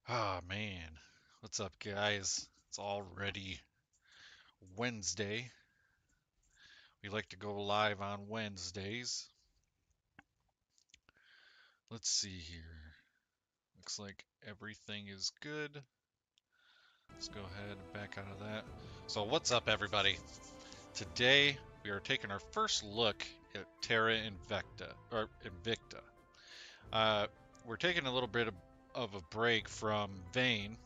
Ah, man. What's up, guys? It's already Wednesday. We like to go live on Wednesdays. Let's see here. Looks like everything is good. Let's go ahead and back out of that. So, what's up, everybody? Today, we are taking our first look at Terra Invicta. Uh, we're taking a little bit of a break from Vane.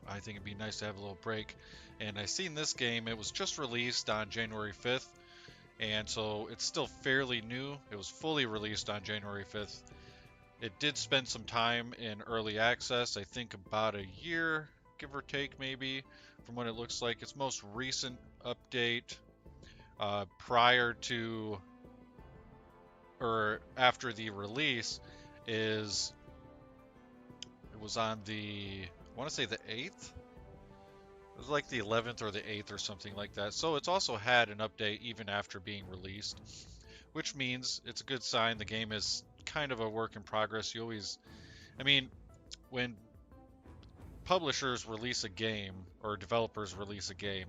I think it'd be nice to have a little break. And I seen this game, it was just released on January 5th, and so it's still fairly new. It was fully released on January 5th. It did spend some time in early access, I think about a year, give or take maybe, from what it looks like. Its most recent update prior to or after the release is it was on the I want to say the 8th. It was like the 11th or the 8th or something like that. So it's also had an update even after being released, which means it's a good sign the game is kind of a work in progress. You always, I mean, when publishers release a game or developers release a game,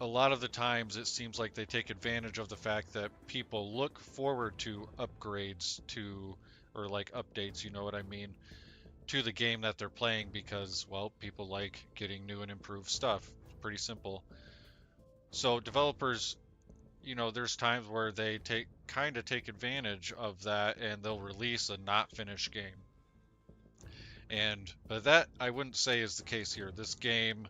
a lot of the times it seems like they take advantage of the fact that people look forward to upgrades to, or like updates, you know what I mean, to the game that they're playing because, well, people like getting new and improved stuff. It's pretty simple. So developers, there's times where they take advantage of that and they'll release a not finished game. And but that I wouldn't say is the case here. This game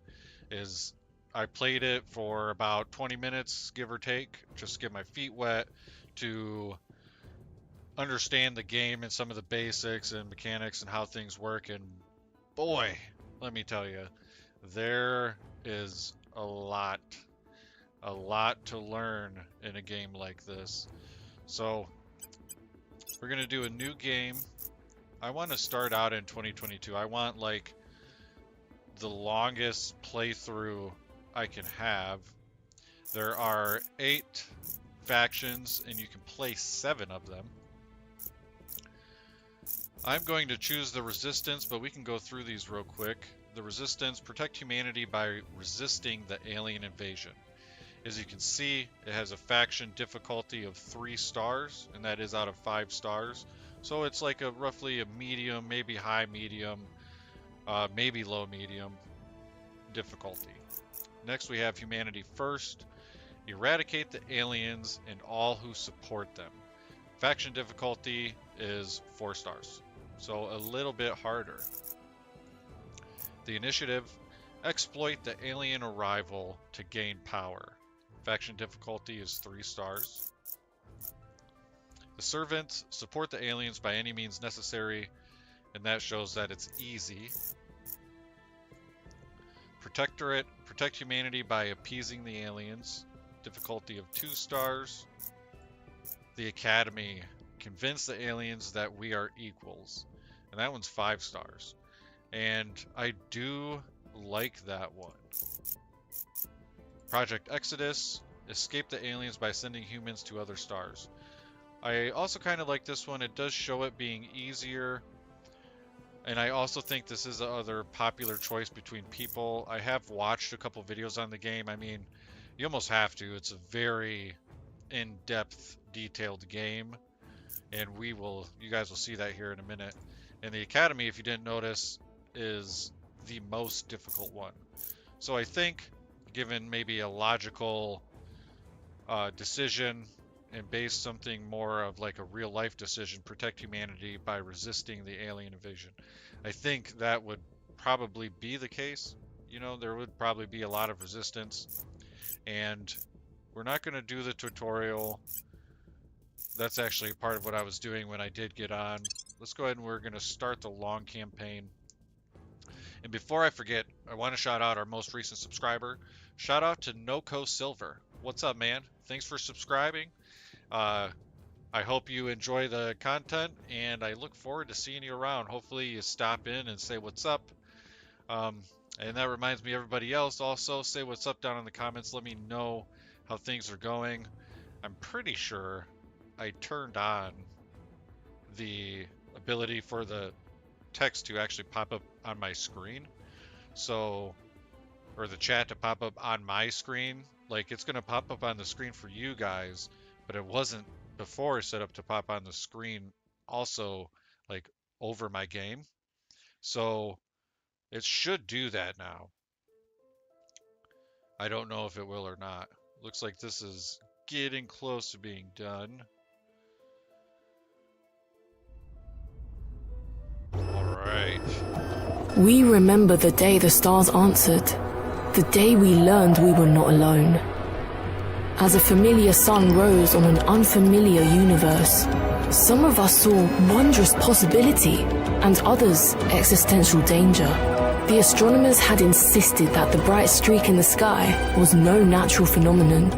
is I played it for about 20 minutes, give or take, just to get my feet wet to understand the game and some of the basics and mechanics and how things work. And boy, let me tell you, there is a lot to learn in a game like this. So we're gonna do a new game. I want to start out in 2022. I want like the longest playthrough I can have. There are 8 factions and you can play 7 of them. I'm going to choose the Resistance, but we can go through these real quick. The Resistance, protect humanity by resisting the alien invasion. As you can see, it has a faction difficulty of 3 stars, and that is out of 5 stars. So it's like roughly a medium, maybe high medium, maybe low medium difficulty. Next we have Humanity First. Eradicate the aliens and all who support them. Faction difficulty is 4 stars, so a little bit harder. The Initiative, exploit the alien arrival to gain power. Faction difficulty is 3 stars. The Servant, support the aliens by any means necessary, and that shows that it's easy. Protectorate, protect humanity by appeasing the aliens, difficulty of 2 stars. The Academy, convince the aliens that we are equals, and that one's 5 stars. And I do like that one. Project Exodus, escape the aliens by sending humans to other stars. I also kind of like this one. It does show it being easier. And I also think this is the other popular choice between people. I have watched a couple videos on the game. I mean, you almost have to. It's a very in-depth, detailed game. And you guys will see that here in a minute. And the Academy, if you didn't notice, is the most difficult one. So I think, given maybe a logical decision and base something more of like a real life decision, protect humanity by resisting the alien invasion, I think that would probably be the case. There would probably be a lot of resistance, and we're not going to do the tutorial. That's actually part of what I was doing when I did get on. Let's go ahead and we're going to start the long campaign. And before I forget, I want to shout out our most recent subscriber. Shout out to NoCo Silver. What's up, man? Thanks for subscribing. I hope you enjoy the content, and I look forward to seeing you around. Hopefully you stop in and say what's up. And that reminds me, everybody else, also say what's up down in the comments. Let me know how things are going. I'm pretty sure I turned on the ability for the text to actually pop up on my screen. So, or the chat to pop up on my screen. Like, it's going to pop up on the screen for you guys, but it wasn't before set up to pop on the screen also, like, over my game. So, it should do that now. I don't know if it will or not. Looks like this is getting close to being done. Alright. We remember the day the stars answered, the day we learned we were not alone. As a familiar sun rose on an unfamiliar universe, some of us saw wondrous possibility and others existential danger. The astronomers had insisted that the bright streak in the sky was no natural phenomenon.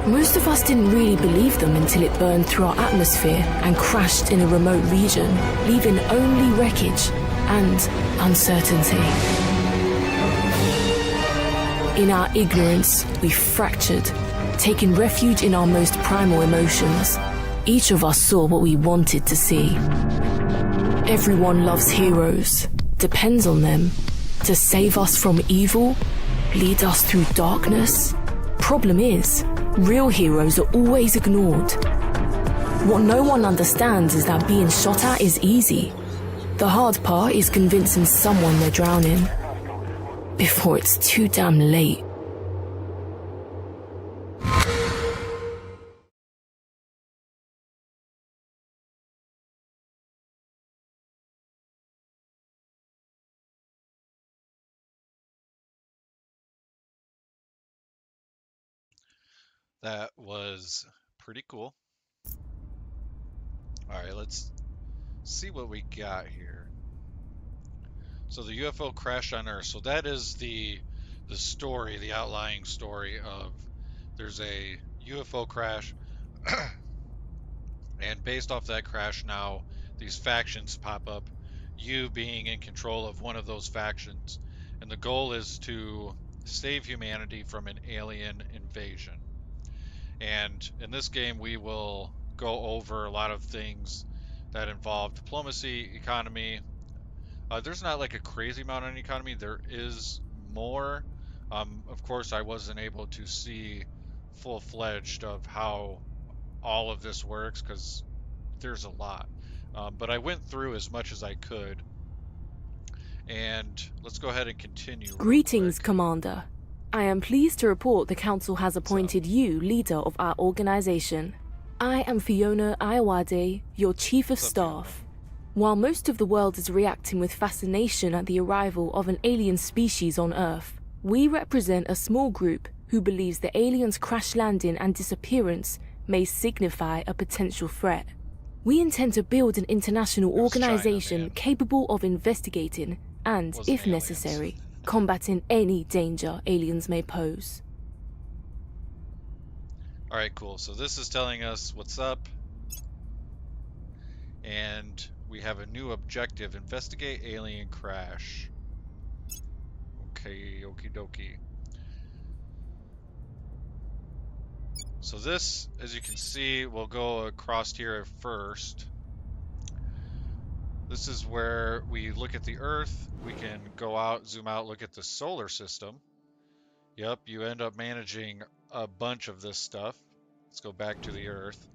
Most of us didn't really believe them until it burned through our atmosphere and crashed in a remote region, leaving only wreckage and uncertainty. In our ignorance, we fractured, taking refuge in our most primal emotions. Each of us saw what we wanted to see. Everyone loves heroes, depends on them, to save us from evil, lead us through darkness. Problem is, real heroes are always ignored. What no one understands is that being shot at is easy. The hard part is convincing someone they're drowning before it's too damn late. That was pretty cool. Alright, let's see what we got here. So the UFO crashed on Earth. So that is the story, the outlying story of there's a UFO crash. And based off that crash now, these factions pop up, you being in control of one of those factions. And the goal is to save humanity from an alien invasion. And in this game, we will go over a lot of things that involve diplomacy, economy. There's not like a crazy amount on economy. There is more. Of course, I wasn't able to see full-fledged of how all of this works because there's a lot. But I went through as much as I could. And let's go ahead and continue. Greetings, Commander. I am pleased to report the Council has appointed you leader of our organization. I am Fiona Iwade, your Chief of Staff. While most of the world is reacting with fascination at the arrival of an alien species on Earth, we represent a small group who believes the aliens' crash landing and disappearance may signify a potential threat. We intend to build an international organization capable of investigating and, if necessary, combating any danger aliens may pose. Alright, cool. So this is telling us what's up. And we have a new objective. Investigate alien crash. Okay, okie dokie. So this, as you can see, will go across here first. This is where we look at the Earth. We can go out, zoom out, look at the solar system. Yep, you end up managing a bunch of this stuff. Let's go back to the Earth.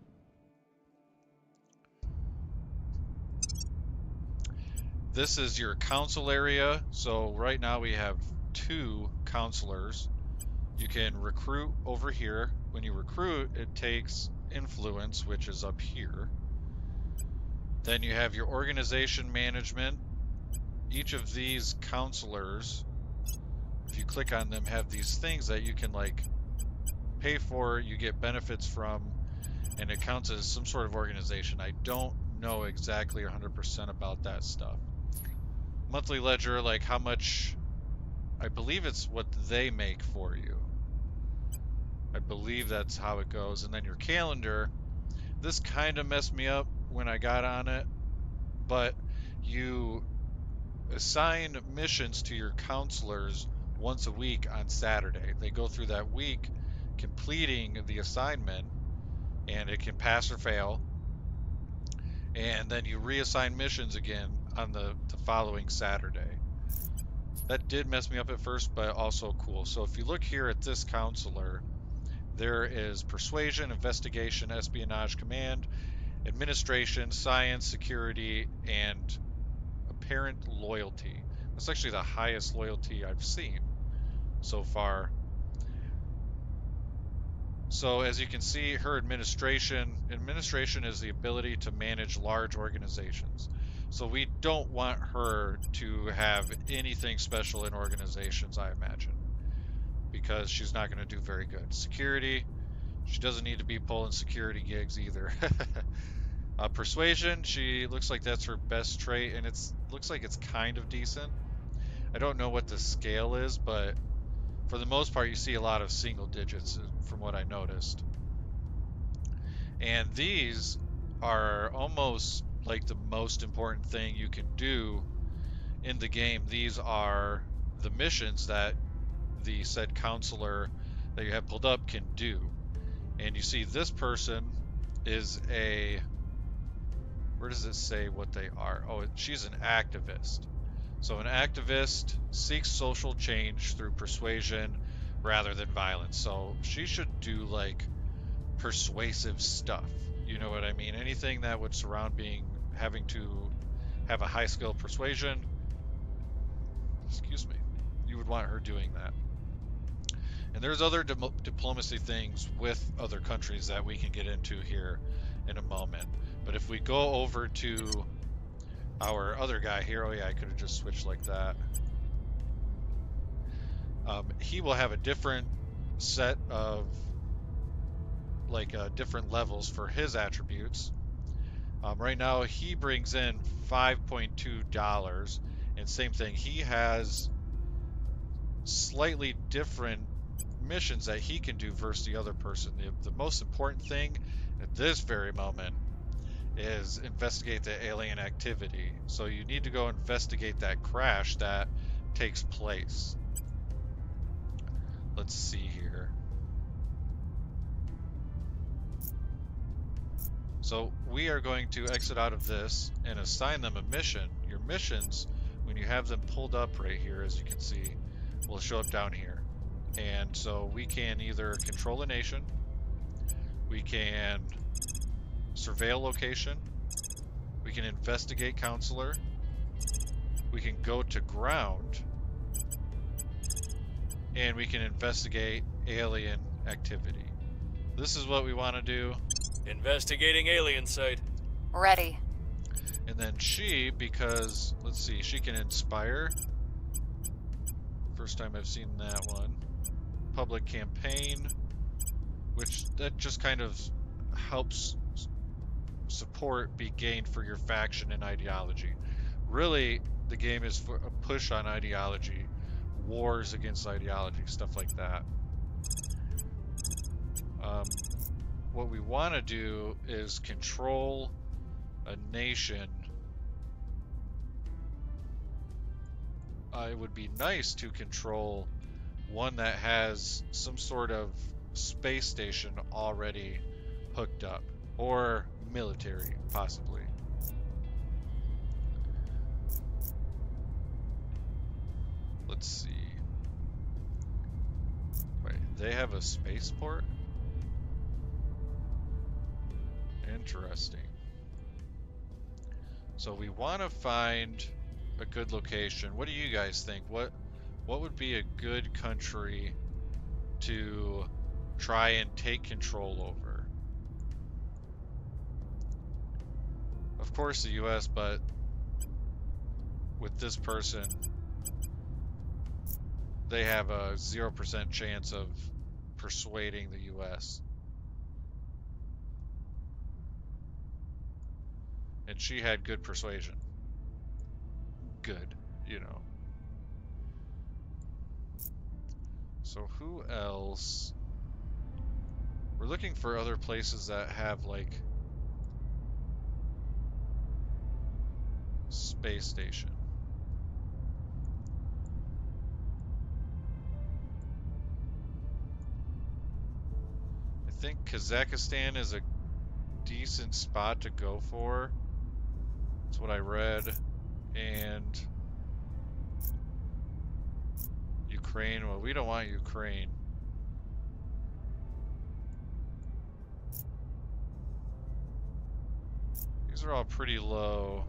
This is your council area. So right now we have 2 counselors. You can recruit over here. When you recruit, it takes influence, which is up here. Then you have your organization management. Each of these counselors, if you click on them, have these things that you can like pay for, you get benefits from, and it counts as some sort of organization. I don't know exactly 100% about that stuff. Monthly ledger, like how much, I believe it's what they make for you. I believe that's how it goes. And then your calendar, this kind of messed me up when I got on it, but you assign missions to your counselors once a week on Saturday. They go through that week completing the assignment, and it can pass or fail. and then you reassign missions again on the following Saturday. That did mess me up at first, but also cool. So if you look here at this counselor, there is persuasion, investigation, espionage, command, administration, science, security, and apparent loyalty. That's actually the highest loyalty I've seen so far. So as you can see, her administration is the ability to manage large organizations. So we don't want her to have anything special in organizations, I imagine, because she's not going to do very good. Security, she doesn't need to be pulling security gigs either. Persuasion, she looks like that's her best trait, and looks like it's kind of decent. I don't know what the scale is, but for the most part, you see a lot of single digits from what I noticed. And these are almost like the most important thing you can do in the game. These are the missions that the said counselor that you have pulled up can do. And you see this person is a, where does it say what they are? Oh, she's an activist. So an activist seeks social change through persuasion rather than violence. So she should do like persuasive stuff. You know what I mean? Anything that would surround having to have a high skill persuasion. Excuse me. You would want her doing that. And there's other diplomacy things with other countries that we can get into here in a moment. But if we go over to our other guy here, oh yeah, I could have just switched like that. He will have a different set of different levels for his attributes. Right now he brings in $5.2, and same thing, he has slightly different missions that he can do versus the other person. The most important thing at this very moment is investigate the alien activity. So you need to go investigate that crash that takes place. Let's see here. So we are going to exit out of this and assign them a mission. Your missions, when you have them pulled up right here, as you can see, will show up down here. And so we can either control a nation, we can surveil location, we can investigate counselor, we can go to ground, and we can investigate alien activity. This is what we want to do. Investigating alien site. Ready. And then she, because, let's see, she can inspire. First time I've seen that one. Public campaign, which that just kind of helps support be gained for your faction and ideology. Really, the game is for a push on ideology, wars against ideology, stuff like that. What we want to do is control a nation. It would be nice to control one that has some sort of space station already hooked up, or military, possibly. Let's see. Wait, they have a spaceport? Interesting. So we want to find a good location. What do you guys think? What would be a good country to try and take control over? Of course the US, but with this person, they have a 0% chance of persuading the US. And she had good persuasion. Good, you know. So who else? We're looking for other places that have like space station. I think Kazakhstan is a decent spot to go for. That's what I read. And Ukraine, well, we don't want Ukraine. These are all pretty low.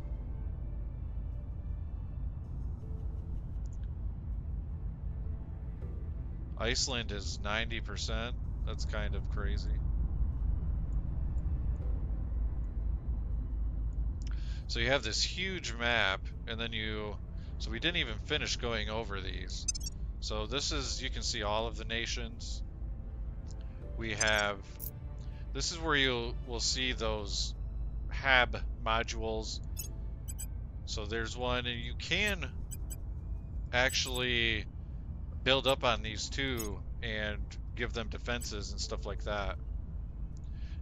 Iceland is 90%. That's kind of crazy. So you have this huge map, and then so we didn't even finish going over these. So this is, you can see all of the nations. We have, this is where we'll see those HAB modules. So there's one, and you can actually build up on these too and give them defenses and stuff like that.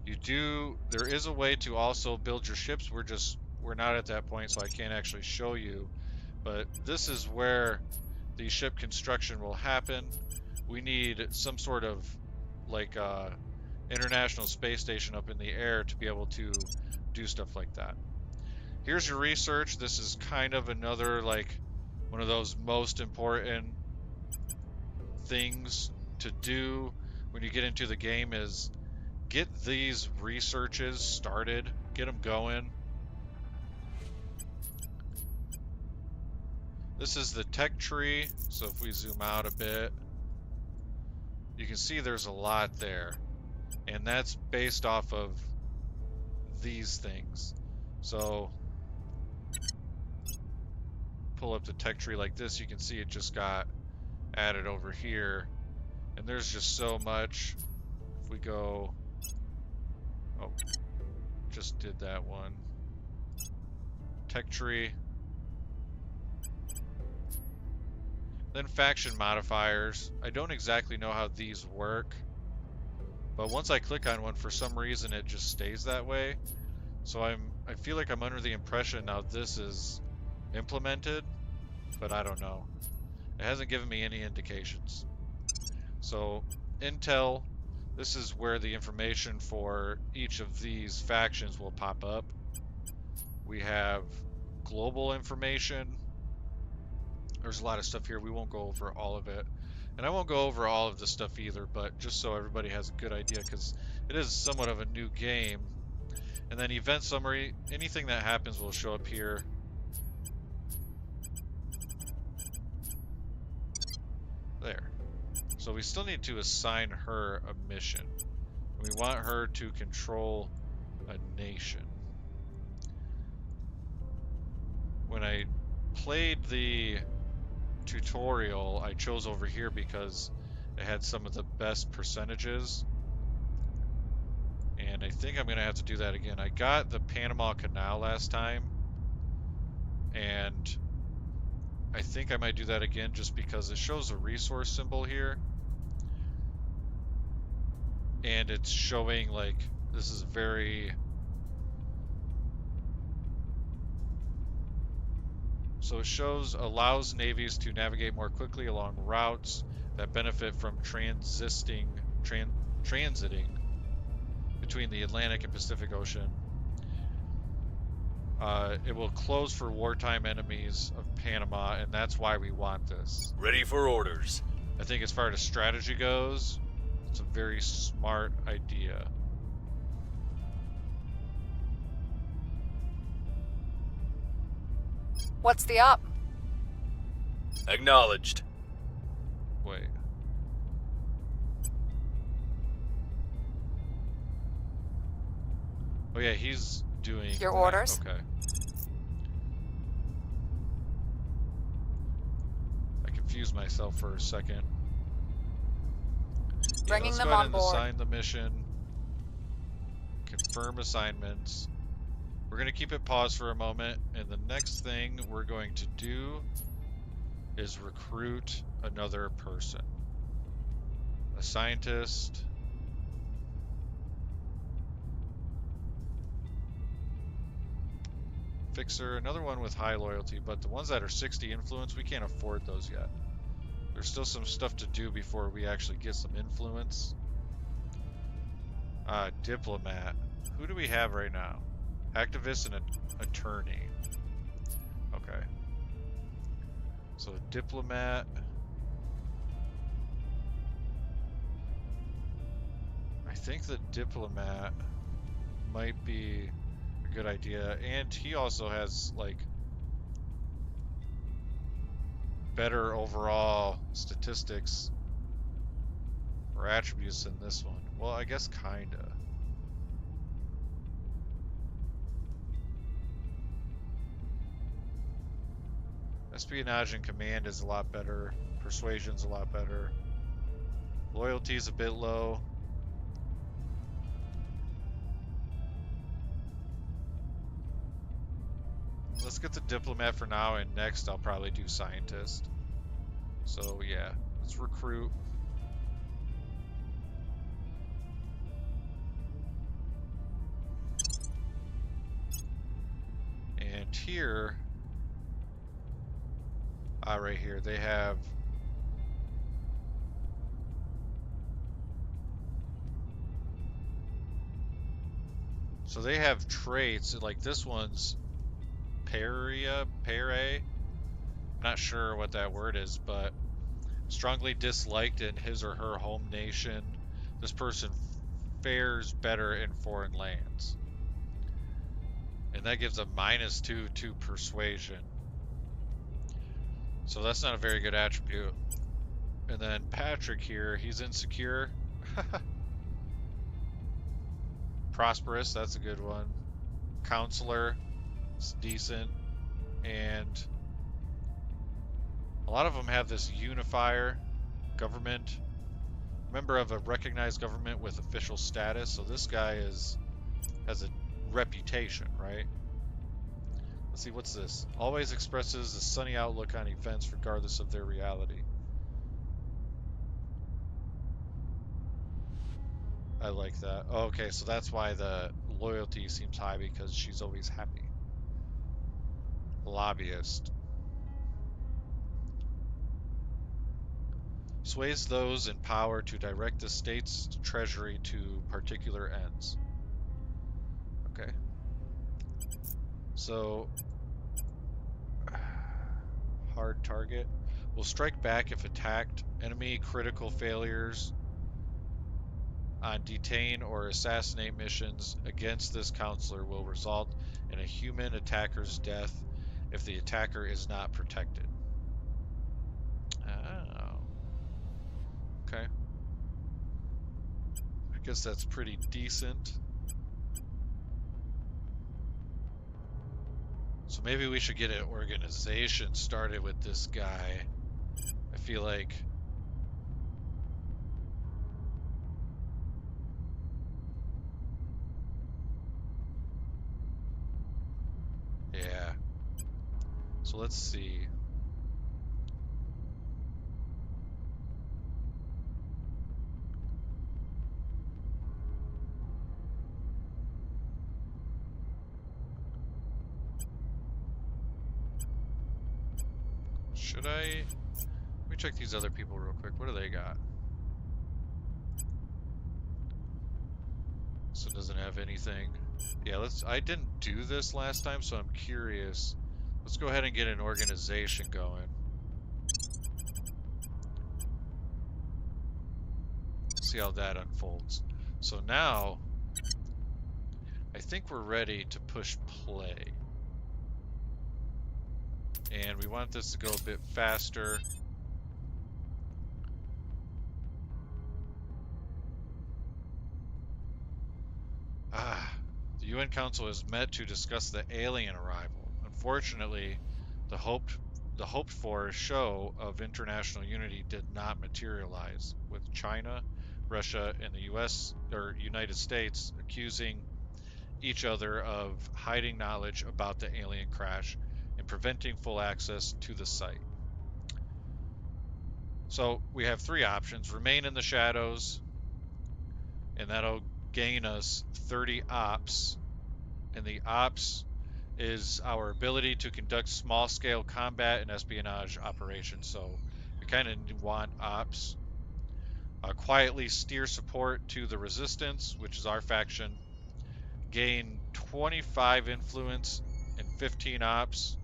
There is a way to also build your ships. We're not at that point, so I can't actually show you, but this is where the ship construction will happen. We need some sort of like International Space Station up in the air to be able to do stuff like that. Here's your research. This is kind of another, like, one of those most important things to do when you get into the game is get these researches started, get them going. This is the tech tree, so if we zoom out a bit, you can see there's a lot there, and that's based off of these things. So pull up the tech tree like this, you can see it just got added over here, and there's just so much. If we go, oh, just did that one. Tech tree. Then faction modifiers. I don't exactly know how these work, but once I click on one, for some reason it just stays that way. So I feel like I'm under the impression now this is implemented, but I don't know. It hasn't given me any indications. So intel, this is where the information for each of these factions will pop up. We have global information. There's a lot of stuff here. We won't go over all of it. And I won't go over all of this stuff either, but just so everybody has a good idea, because it is somewhat of a new game. And then event summary, anything that happens will show up here. There. So we still need to assign her a mission. We want her to control a nation. When I played the tutorial, I chose over here because it had some of the best percentages, and I think I'm gonna have to do that again. I got the Panama Canal last time, and I think I might do that again just because it shows a resource symbol here, and it's showing like this is very, so it allows navies to navigate more quickly along routes that benefit from transiting between the Atlantic and Pacific Ocean. It will close for wartime enemies of Panama, and that's why we want this. Ready for orders. I think as far as strategy goes, it's a very smart idea. What's the op? Acknowledged. Wait. Oh yeah, he's doing Your that. orders? Okay. I confused myself for a second. Bringing let's them go ahead on and board. assign the mission. Confirm assignments. We're going to keep it paused for a moment, and the next thing we're going to do is recruit another person. A scientist. Fixer, another one with high loyalty, but the ones that are 60 influence, we can't afford those yet. There's still some stuff to do before we actually get some influence. Diplomat. Who do we have right now? Activist and an attorney. Okay. So diplomat. I think the diplomat might be a good idea, and he also has like better overall statistics or attributes than this one. Well, I guess kinda. Espionage and command is a lot better. Persuasion's a lot better. Loyalty's a bit low. Let's get the diplomat for now, and next I'll probably do scientist. So yeah, let's recruit. And here, right here, they have traits, like this one's pare, not sure what that word is, but strongly disliked in his or her home nation. This person fares better in foreign lands. And that gives a -2 to persuasion. So that's not a very good attribute. And then Patrick here, he's insecure. Prosperous, that's a good one. Counselor, it's decent. And a lot of them have this unifier, government, member of a recognized government with official status. So this guy has a reputation, right? Let's see, what's this? Always expresses a sunny outlook on events regardless of their reality. I like that. Oh, okay, so that's why the loyalty seems high, because she's always happy. Lobbyist. Sways those in power to direct the state's treasury to particular ends. Okay. So, hard target. Will strike back if attacked. Enemy critical failures on detain or assassinate missions against this counselor will result in a human attacker's death if the attacker is not protected. Oh. Okay. I guess that's pretty decent. So maybe we should get an organization started with this guy. I feel like yeah. So let's see. Should I? Let me check these other people real quick. What do they got? So it doesn't have anything. Yeah, I didn't do this last time, so I'm curious. Let's go ahead and get an organization going. See how that unfolds. So now, I think we're ready to push play. And we want this to go a bit faster. The UN Council has met to discuss the alien arrival. Unfortunately, the hoped for show of international unity did not materialize, with China, Russia, and the United States accusing each other of hiding knowledge about the alien crash and preventing full access to the site. So we have three options: remain in the shadows, and that'll gain us 30 ops, and the ops is our ability to conduct small-scale combat and espionage operations. So we kind of want ops. Quietly steer support to the resistance, which is our faction. Gain 25 influence and 15 ops.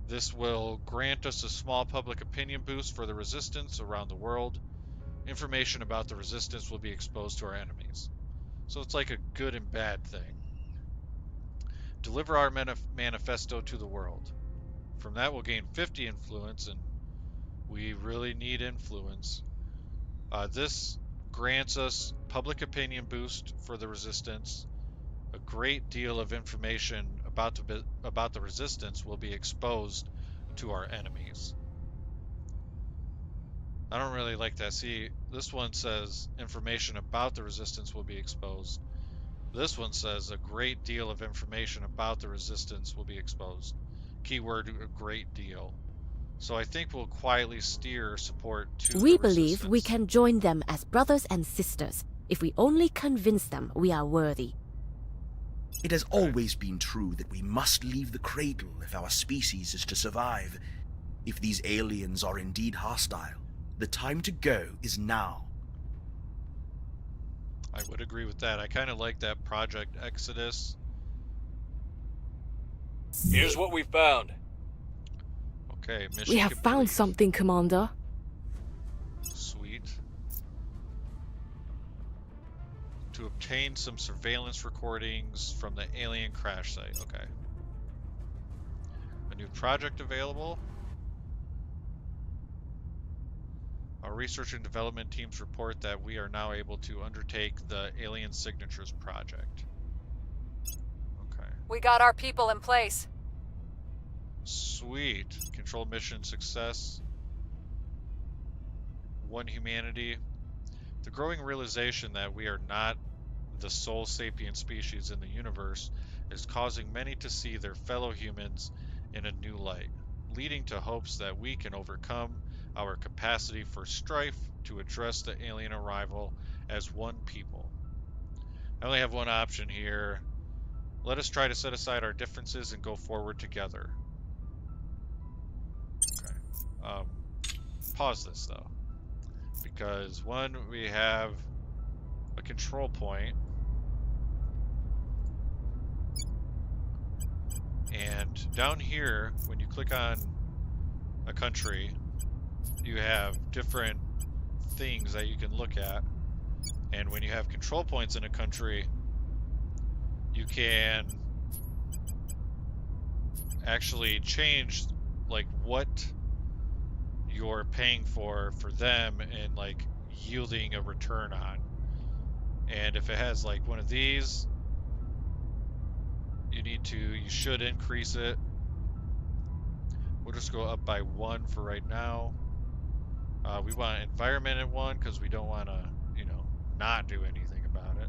This will grant us a small public opinion boost for the resistance around the world. Information about the resistance will be exposed to our enemies. So it's like a good and bad thing. Deliver our manifesto to the world. From that, we'll gain 50 influence, and we really need influence. This grants us public opinion boost for the resistance. A great deal of information about the resistance will be exposed to our enemies. I don't really like that. See, this one says information about the resistance will be exposed. This one says a great deal of information about the resistance will be exposed. Keyword, a great deal. So I think we'll quietly steer support to We the believe we resistance. can join them as brothers and sisters if we only convince them we are worthy. It has always been true that we must leave the cradle if our species is to survive. If these aliens are indeed hostile, the time to go is now. I would agree with that. I kind of like that Project Exodus. Here's what we found. Okay, mission We have complete. found something, Commander. Sweet. To obtain some surveillance recordings from the alien crash site. Okay. A new project available. Our research and development teams report that we are now able to undertake the Alien Signatures project. Okay. We got our people in place. Sweet. Control mission success. One humanity. The growing realization that we are not the sole sapient species in the universe is causing many to see their fellow humans in a new light, leading to hopes that we can overcome our capacity for strife to address the alien arrival as one people. I only have one option here. Let us try to set aside our differences and go forward together. Okay. Pause this though. Because one, we have a control point. And down here, when you click on a country, you have different things that you can look at. And when you have control points in a country, you can actually change like what you're paying for them and like yielding a return on. And if it has like one of these, you should increase it. We'll just go up by 1 for right now. We want environment at 1 because we don't want to, not do anything about it.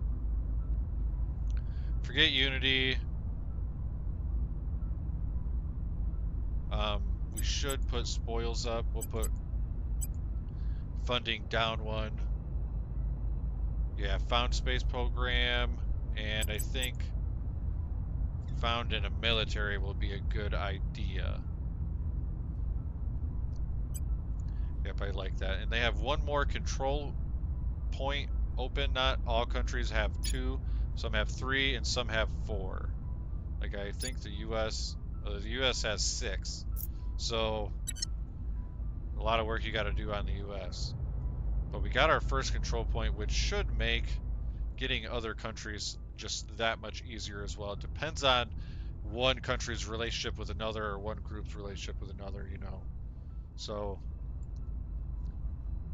Forget Unity. We should put spoils up. We'll put funding down 1. Yeah, found space program, and I think found in a military will be a good idea. Yep, I like that. And they have one more control point open. Not all countries have 2. Some have 3, and some have 4. Like I think the U.S. has 6. So a lot of work you got to do on the U.S. But we got our first control point, which should make getting other countries just that much easier as well. It depends on one country's relationship with another or one group's relationship with another, So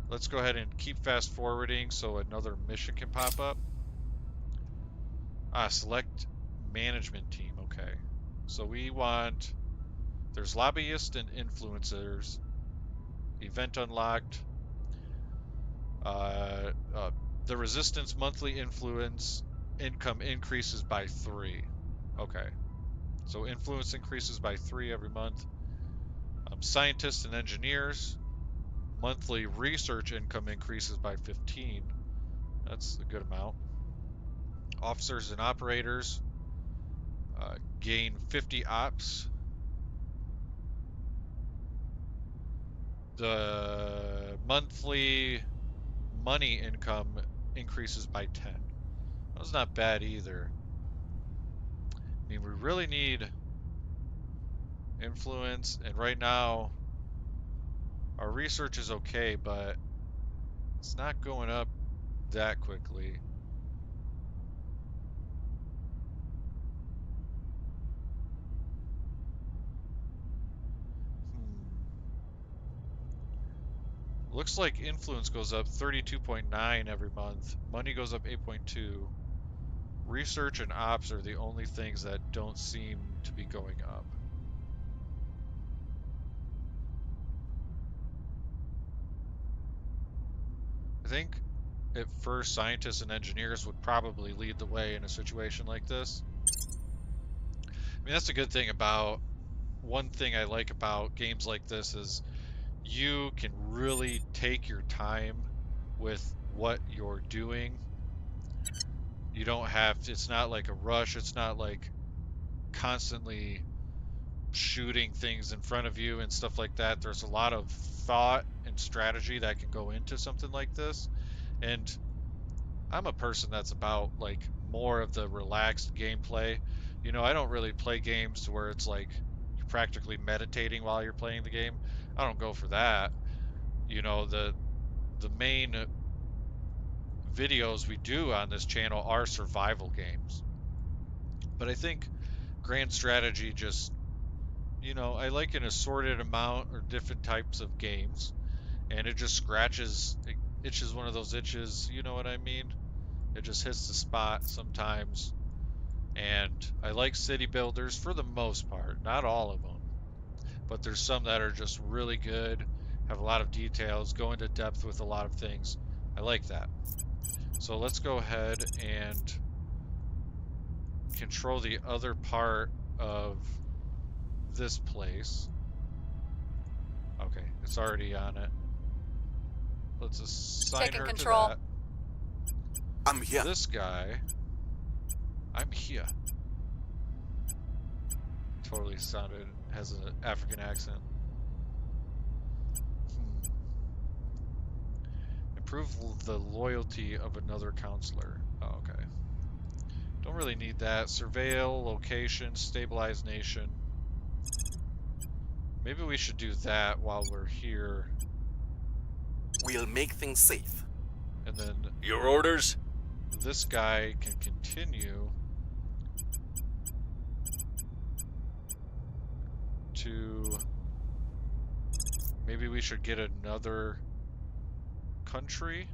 let's go ahead and keep fast forwarding so another mission can pop up. Select management team. Okay. So we want, there's lobbyists and influencers. Event unlocked. The resistance monthly influence income increases by 3. Okay. So influence increases by 3 every month. Scientists and engineers. Monthly research income increases by 15. That's a good amount. Officers and operators gain 50 ops. The monthly money income increases by 10. That's not bad either. I mean, we really need Influence, and right now our research is okay, but it's not going up that quickly. Looks like influence goes up 32.9 every month. Money goes up 8.2. Research and ops are the only things that don't seem to be going up. I think at first scientists and engineers would probably lead the way in a situation like this. I mean, that's a good thing about, one thing I like about games like this is you can really take your time with what you're doing. You don't have to, it's not like a rush, it's not like constantly shooting things in front of you and stuff like that. There's a lot of thought and strategy that can go into something like this. And I'm a person that's about like more of the relaxed gameplay. You know, I don't really play games where it's like you're practically meditating while you're playing the game. I don't go for that. You know, the main videos we do on this channel are survival games. But I think grand strategy just, you know, I like an assorted amount or different types of games, and it just scratches, it itches one of those itches, you know what I mean? It just hits the spot sometimes. And I like city builders for the most part, not all of them, but there's some that are just really good, have a lot of details, go into depth with a lot of things. I like that. So let's go ahead and control the other part of this place. Okay, it's already on it. Let's assign Taking her control. to that. I'm here. This guy, I'm here. Totally sounded, has an African accent. Improve the loyalty of another counselor. Oh, okay. Don't really need that. Surveil, location, stabilize nation. Maybe we should do that while we're here. We'll make things safe. And then Your orders? this guy can continue to, maybe we should get another country.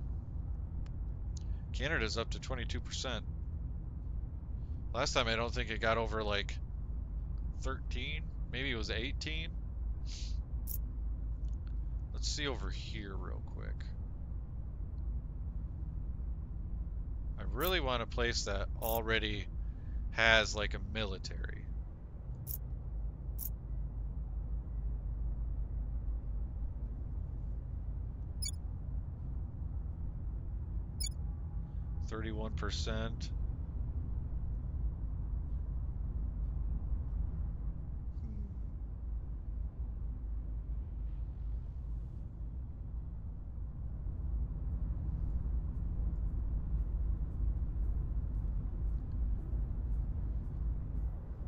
Canada's up to 22%. Last time I don't think it got over like 13, maybe it was 18. Let's see over here real quick. I really want a place that already has like a military. %.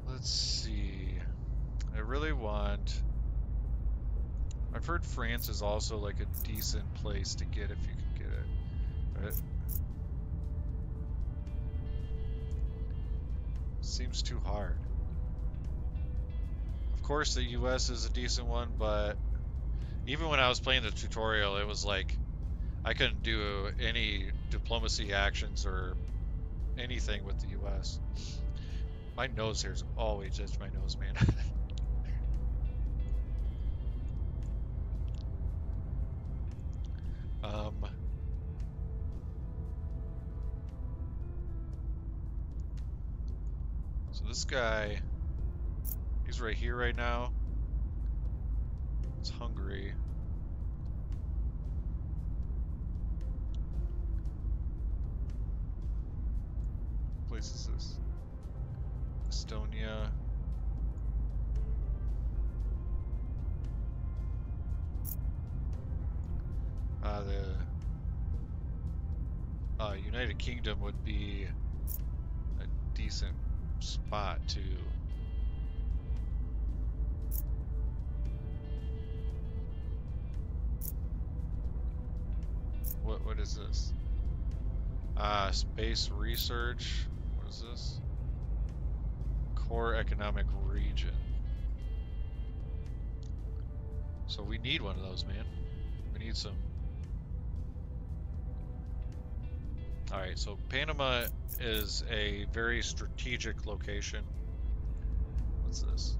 Let's see. I really want. I've heard France is also like a decent place to get if you can get it. But seems too hard. Of course, the US is a decent one, but even when I was playing the tutorial, it was like I couldn't do any diplomacy actions or anything with the US. My nose hair's always just my nose, man. So this guy, he's right here right now. It's Hungary. What place is this? Estonia. The United Kingdom would be a decent spot to What is this? Space research. What is this? Core economic region. So we need one of those, man. We need some. Alright, so Panama is a very strategic location. What's this?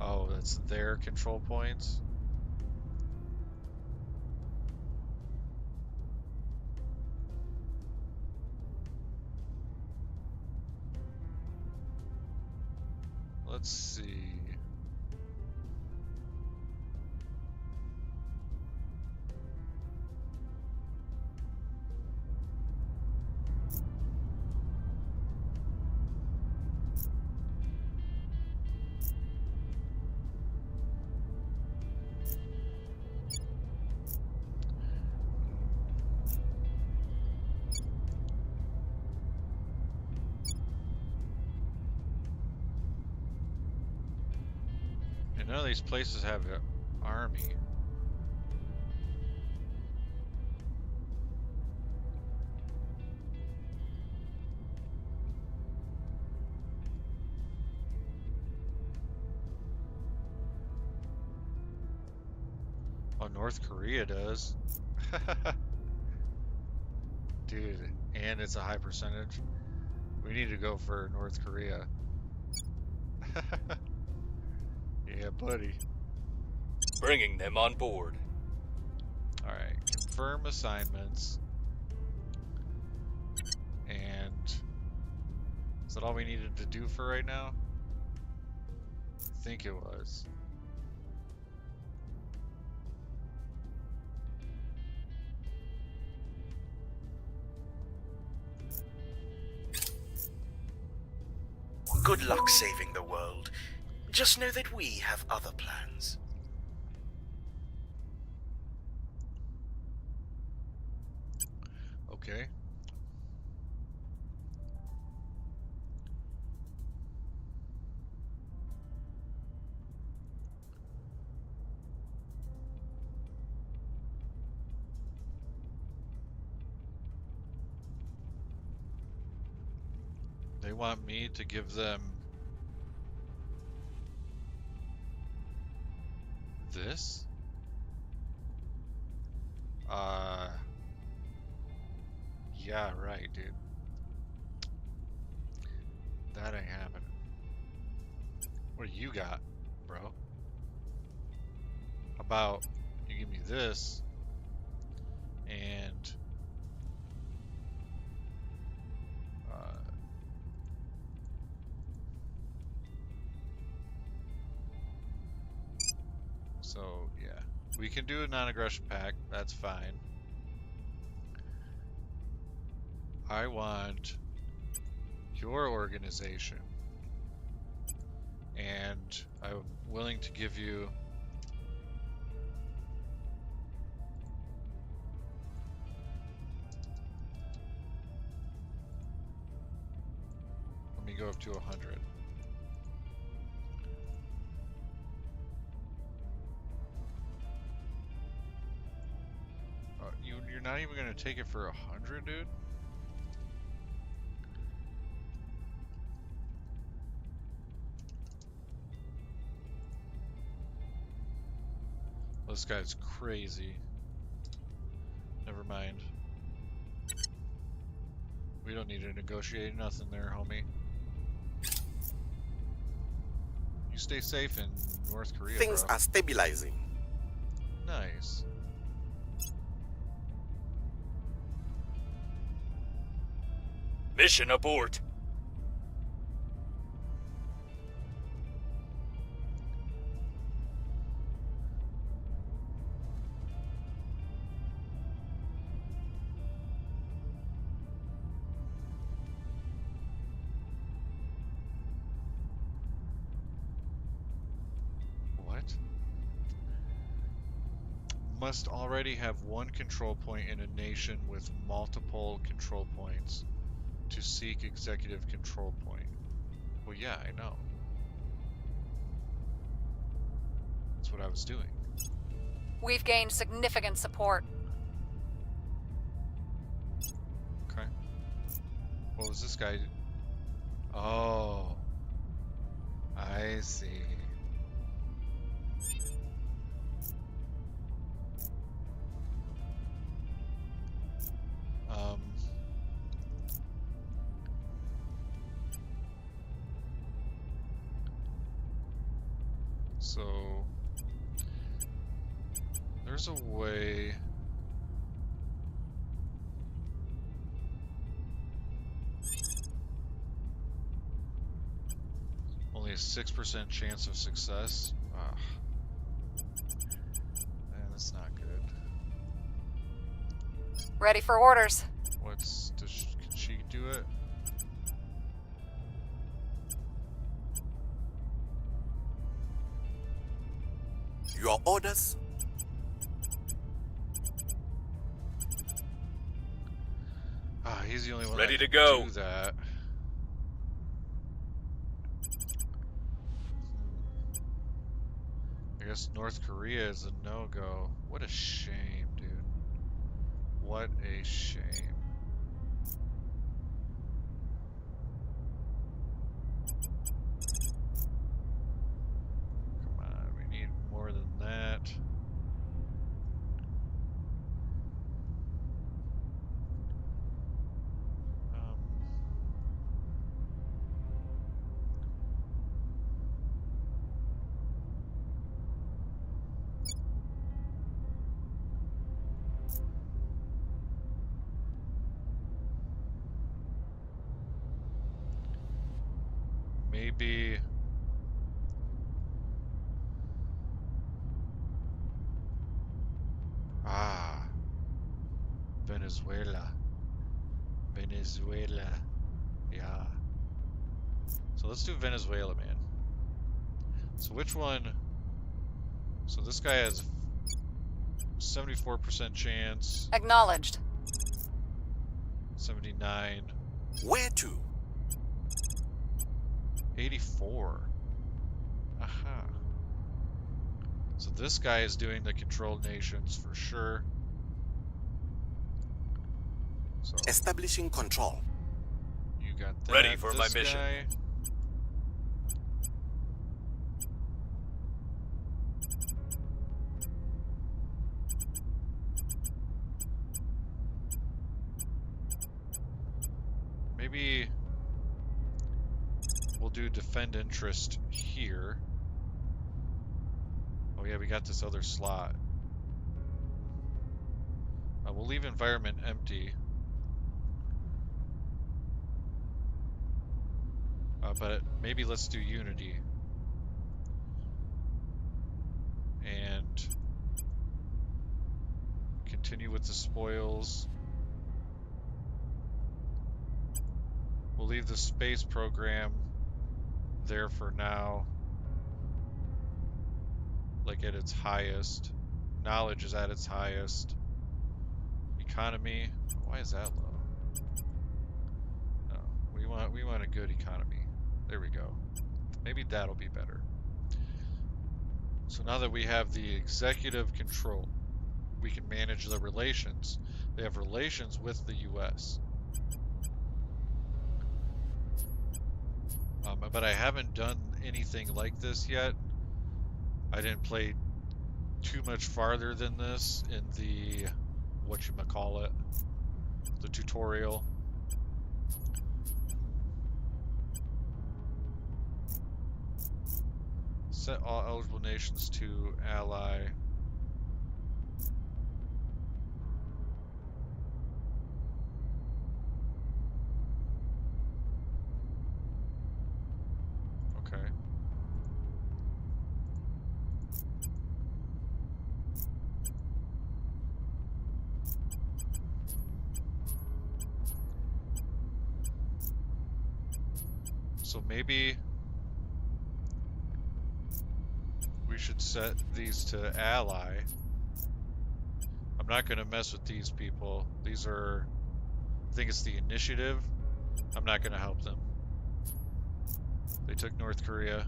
Oh, that's their control points. Let's see. And none of these places have an army. Oh, North Korea does. Dude, and it's a high percentage. We need to go for North Korea. Yeah, buddy. Bringing them on board. Alright, confirm assignments. And is that all we needed to do for right now? I think it was. Good luck saving the world. Just know that we have other plans. Okay. They want me to give them this? Yeah, right, dude. That ain't happening. What do you got, bro? How about you give me this and so yeah, we can do a non-aggression pact. That's fine. I want your organization, and I'm willing to give you let me go up to 100. You're not even gonna take it for 100, dude? This guy's crazy. Never mind. We don't need to negotiate nothing there, homie. You stay safe in North Korea, Things bro. are stabilizing. Nice. Mission abort. What? Must already have one control point in a nation with multiple control points to seek executive control point. Well, yeah, I know. That's what I was doing. We've gained significant support. Okay. What was this guy? Oh. I see. So there's a way. Only a 6% chance of success. Ah. Man, that's not good. Ready for orders. Can she do it? Your orders? Ah, he's the only one Ready that to can go. do that. I guess North Korea is a no-go. What a shame, dude. What a shame. Come on, we need more than that. Maybe Venezuela. Yeah. So let's do Venezuela, man. So which one? So this guy has 74% chance. Acknowledged. 79. Where to? 84. Aha. So this guy is doing the controlled nations for sure. So Establishing control. you got that. Ready for my This mission. guy. Maybe we'll do defend interest here. Oh yeah, we got this other slot. We'll leave environment empty. But maybe let's do unity. And continue with the spoils. We'll leave the space program there for now. Like at its highest. Knowledge is at its highest. Economy, why is that low? No, we want a good economy. There we go. Maybe that'll be better. So now that we have the executive control, we can manage the relations. They have relations with the US. But I haven't done anything like this yet. I didn't play too much farther than this in the whatchamacallit, the tutorial. Set all eligible nations to ally. Okay. So maybe we should set these to ally. I'm not going to mess with these people. These are, I think it's the initiative. I'm not going to help them. They took North Korea.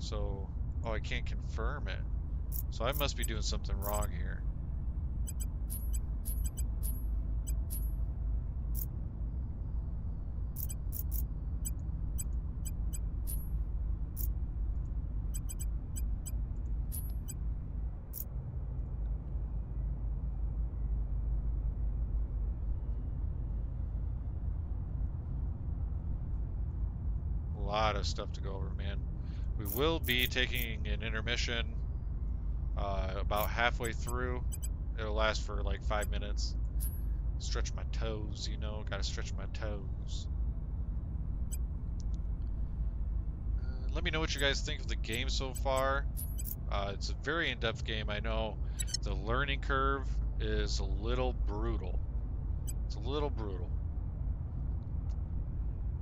So, oh, I can't confirm it. So I must be doing something wrong here. A lot of stuff to go over, man. We will be taking an intermission about halfway through. It'll last for like 5 minutes. Stretch my toes, you know, gotta stretch my toes. Let me know what you guys think of the game so far. It's a very in-depth game. I know the learning curve is a little brutal. It's a little brutal.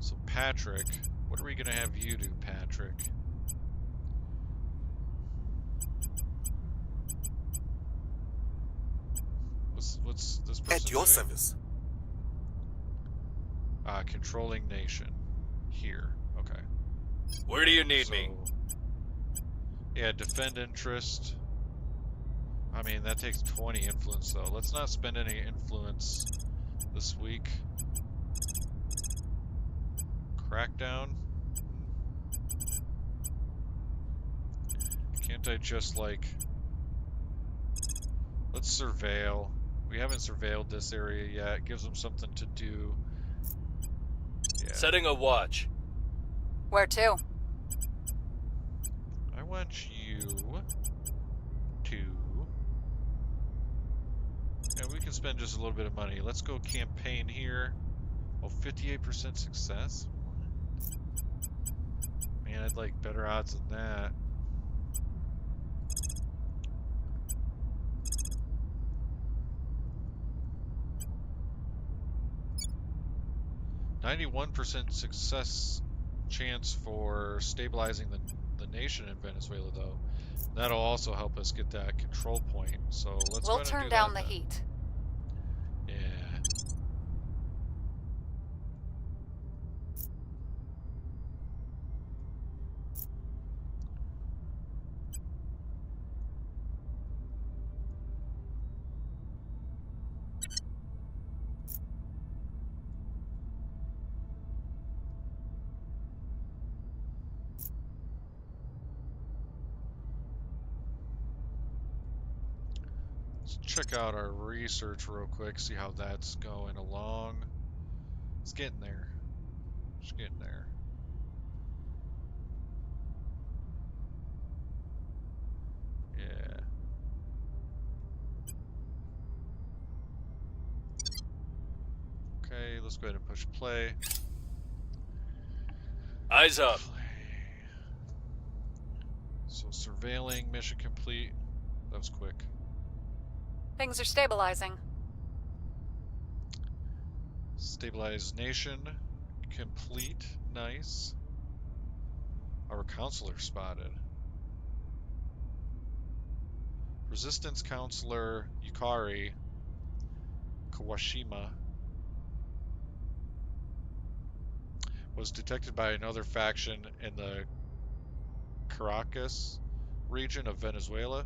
So Patrick, what are we gonna have you do, Patrick? What's this person At your doing? service. Controlling nation. Here. Okay. Where do you need me? Yeah, defend interest. I mean, that takes 20 influence, though. Let's not spend any influence this week. Crackdown. Can't I just, like... Let's surveil. We haven't surveilled this area yet. It gives them something to do. Yeah. Setting a watch. Where to? I want you to... Yeah, we can spend just a little bit of money. Let's go campaign here. Oh, 58% success? Man, I'd like better odds than that. %91% success chance for stabilizing the nation in Venezuela, though. That'll also help us get that control point. So let's go We'll ahead and turn do down that the then. heat. Yeah. Let's check out our research real quick, see how that's going along. It's getting there. It's getting there. Yeah. Okay, let's go ahead and push play. Eyes up. So surveilling, mission complete. That was quick. Things are stabilizing. Stabilize nation complete. Nice. Our counselor spotted. Resistance counselor Yukari Kawashima was detected by another faction in the Caracas region of Venezuela.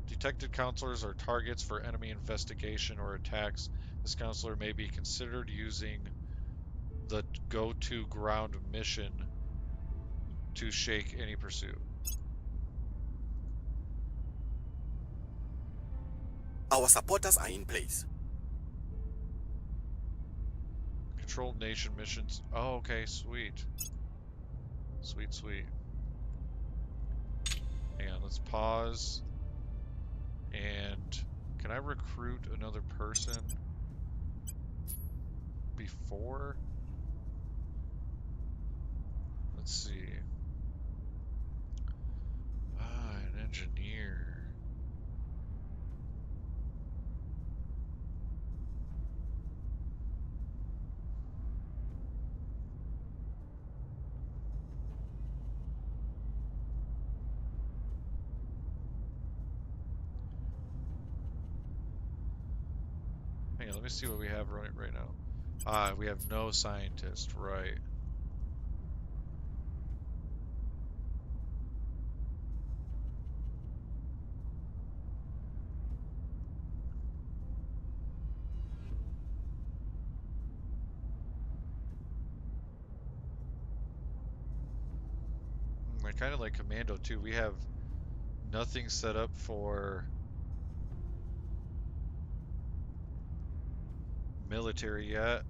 Detected counselors are targets for enemy investigation or attacks. This counselor may be considered using the go-to ground mission to shake any pursuit. Our supporters are in place. Controlled nation missions. Oh, okay, sweet. Sweet, sweet. Hang on, let's pause. And can I recruit another person before? Let's see. An engineer. Hang on, let me see what we have right now. We have no scientist, right. kind of like Commando too. We have nothing set up for military yet.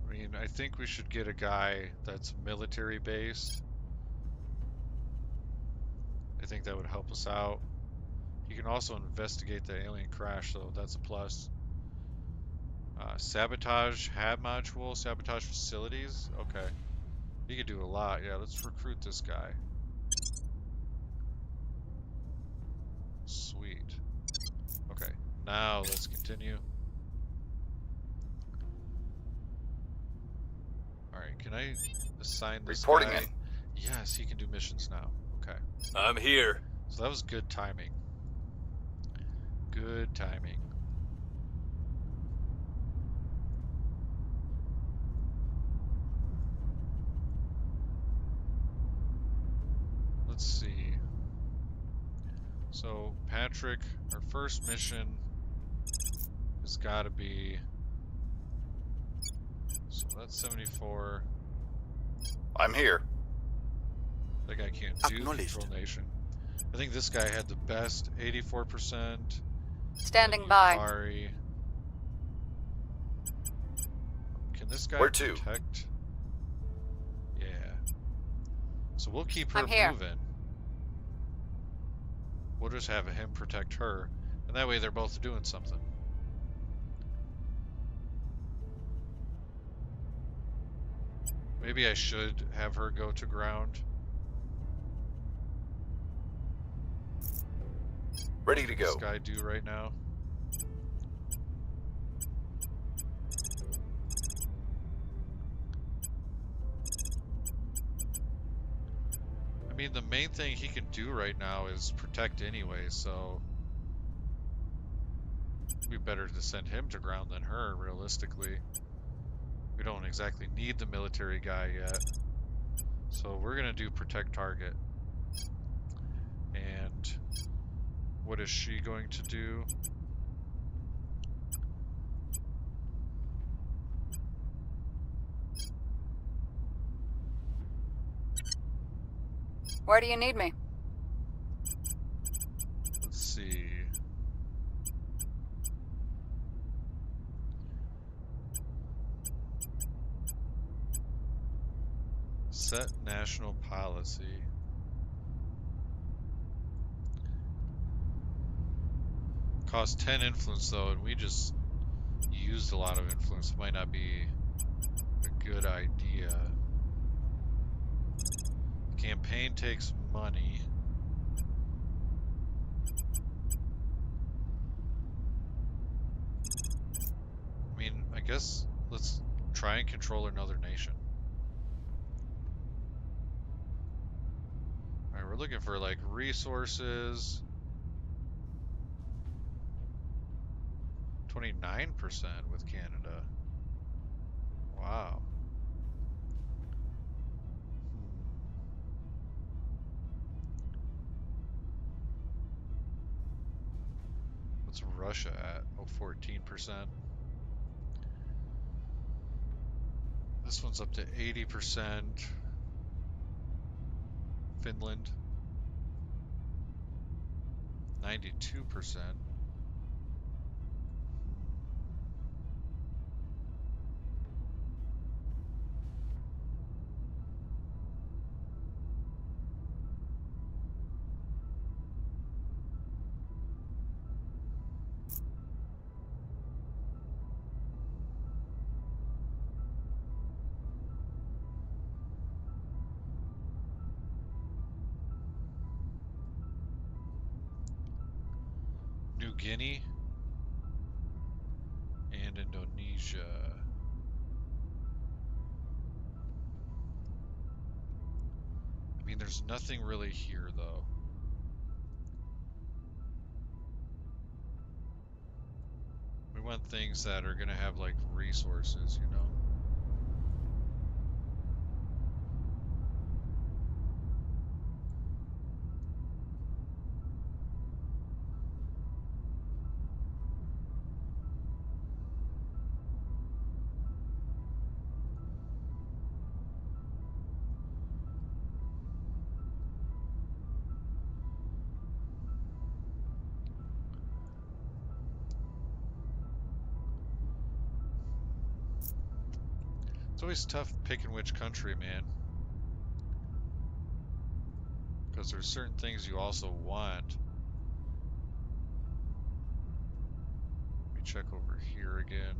I mean, I think we should get a guy that's military based. I think that would help us out. He can also investigate the alien crash, so that's a plus. Sabotage hab module, sabotage facilities. Okay. He could do a lot. Yeah, let's recruit this guy. Sweet. Okay, now let's continue. Alright, can I assign this Reporting guy? in. Yes, he can do missions now. Okay. I'm here. So that was good timing. Good timing. Let's see. So, Patrick, our first mission has got to be... So that's 74. I'm here. That guy can't do Acknowledged. Control Nation. I think this guy had the best 84%. Standing And by. Yukari. Can this guy Where to? protect? Yeah. So we'll keep her I'm here. moving. We'll just have him protect her. And that way they're both doing something. Maybe I should have her go to ground. Ready to This go. guy do right now. I mean, the main thing he can do right now is protect anyway, so it'd be better to send him to ground than her, realistically. We don't exactly need the military guy yet. So we're gonna do protect target. And what is she going to do? Where do you need me? Let's see. Set national policy. Cost 10 influence though, and we just used a lot of influence. Might not be a good idea. Campaign takes money. I mean, I guess let's try and control another nation. Alright, we're looking for like resources. 29% with Canada. Wow. What's Russia at? Oh, 14%. This one's up to 80%. Finland. 92%. New Guinea and Indonesia. I mean, there's nothing really here, though. We want things that are gonna have, like, resources, you know? It's always tough picking which country, man. Because there's certain things you also want. Let me check over here again.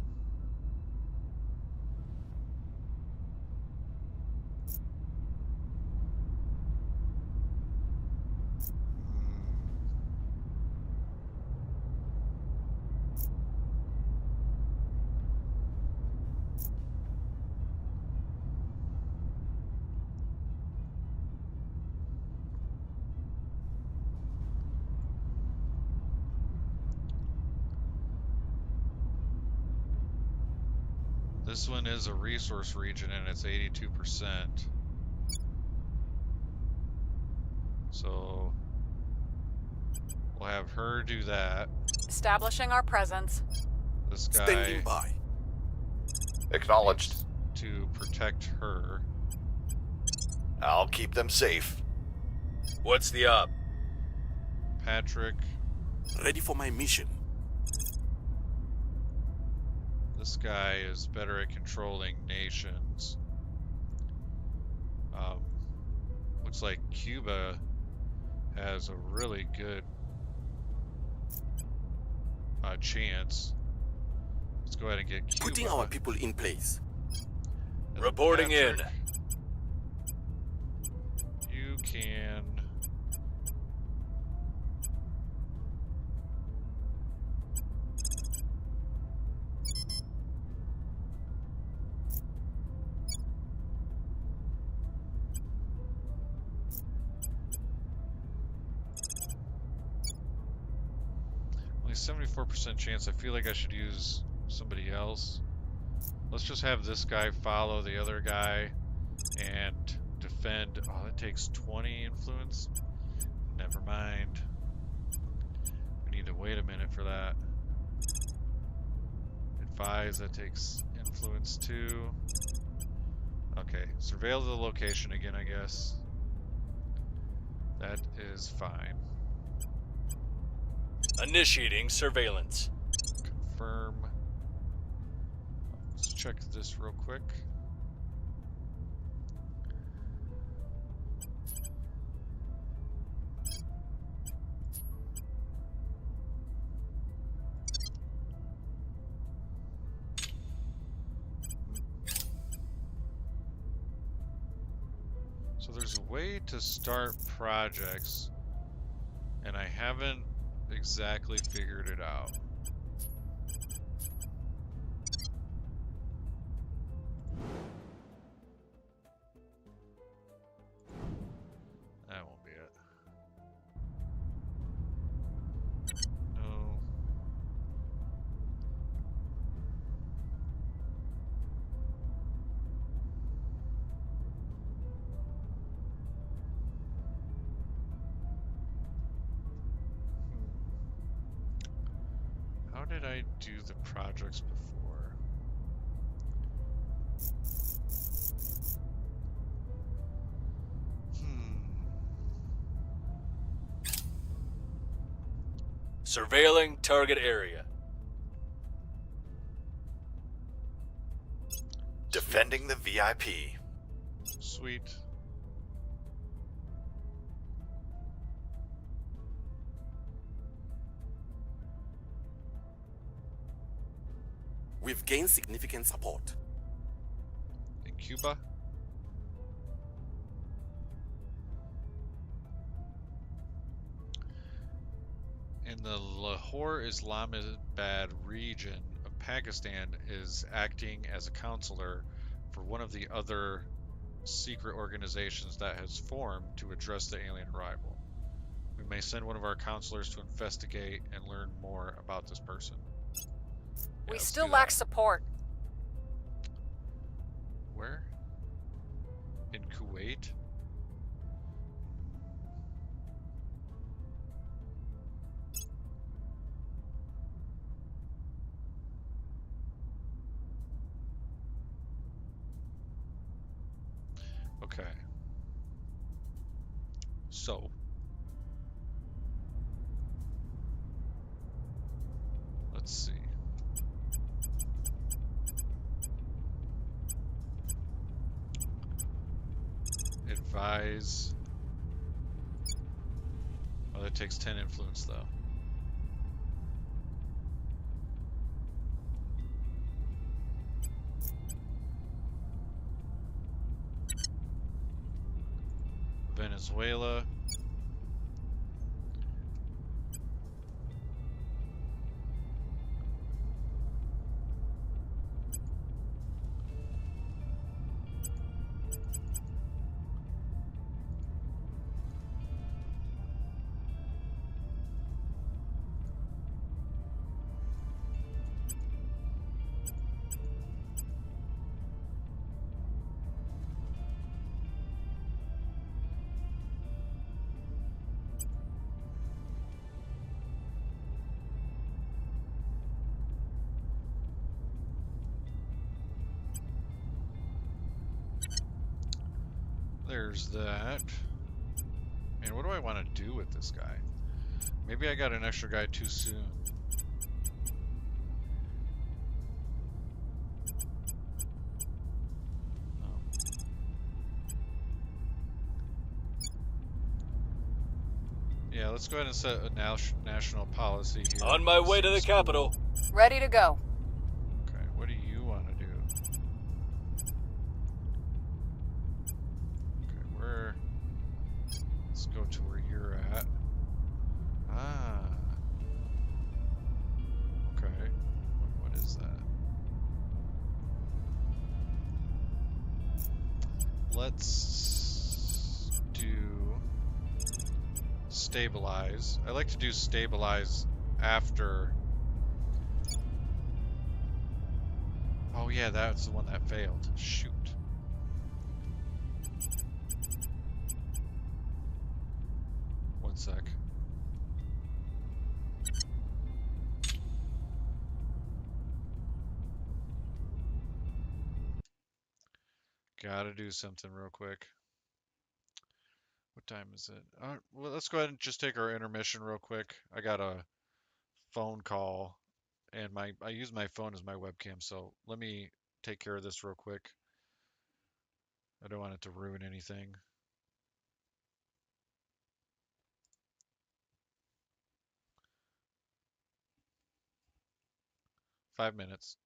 This one is a resource region and it's 82%. So we'll have her do that. Establishing our presence. This guy Standing by. Acknowledged. needs to protect her. I'll keep them safe. What's the up? Patrick, Ready for my mission. this guy is better at controlling nations. Looks like Cuba has a really good chance. Let's go ahead and get Cuba. Putting our people in place. And then Reporting in. Patrick, you can... Only 74% chance. I feel like I should use somebody else. Let's just have this guy follow the other guy and defend. Oh, that takes 20 influence. Never mind. We need to wait a minute for that. Advise, that takes influence too. Okay, surveil the location again, I guess. That is fine. Initiating surveillance. Confirm. Let's check this real quick. So there's a way to start projects, and I haven't exactly figured it out. That won't be it. No. How did I do the projects before? Surveilling target area. Defending the VIP. Sweet. We've gained significant support. In Cuba? In the Lahore Islamabad region of Pakistan is acting as a counselor for one of the other secret organizations that has formed to address the alien arrival. We may send one of our counselors to investigate and learn more about this person. Yeah, We let's still do lack that. support. Where? In Kuwait? Okay. So. Let's see. Advise. Oh, that takes 10 influence though. Venezuela. There's that. Man, what do I want to do with this guy? Maybe I got an extra guy too soon. Yeah, let's go ahead and set a national policy here. On my way to the capital. Ready to go. Okay, what do you want to do? Okay, let's go to where you're at. Ah. Okay. What is that? Let's do stabilize. I like to do stabilize after. Oh yeah, that's the one that failed. Shoot. One sec. Gotta do something real quick. What time is it? Well, let's go ahead and just take our intermission real quick. I got a phone call, and I use my phone as my webcam, so let me take care of this real quick. I don't want it to ruin anything. 5 minutes.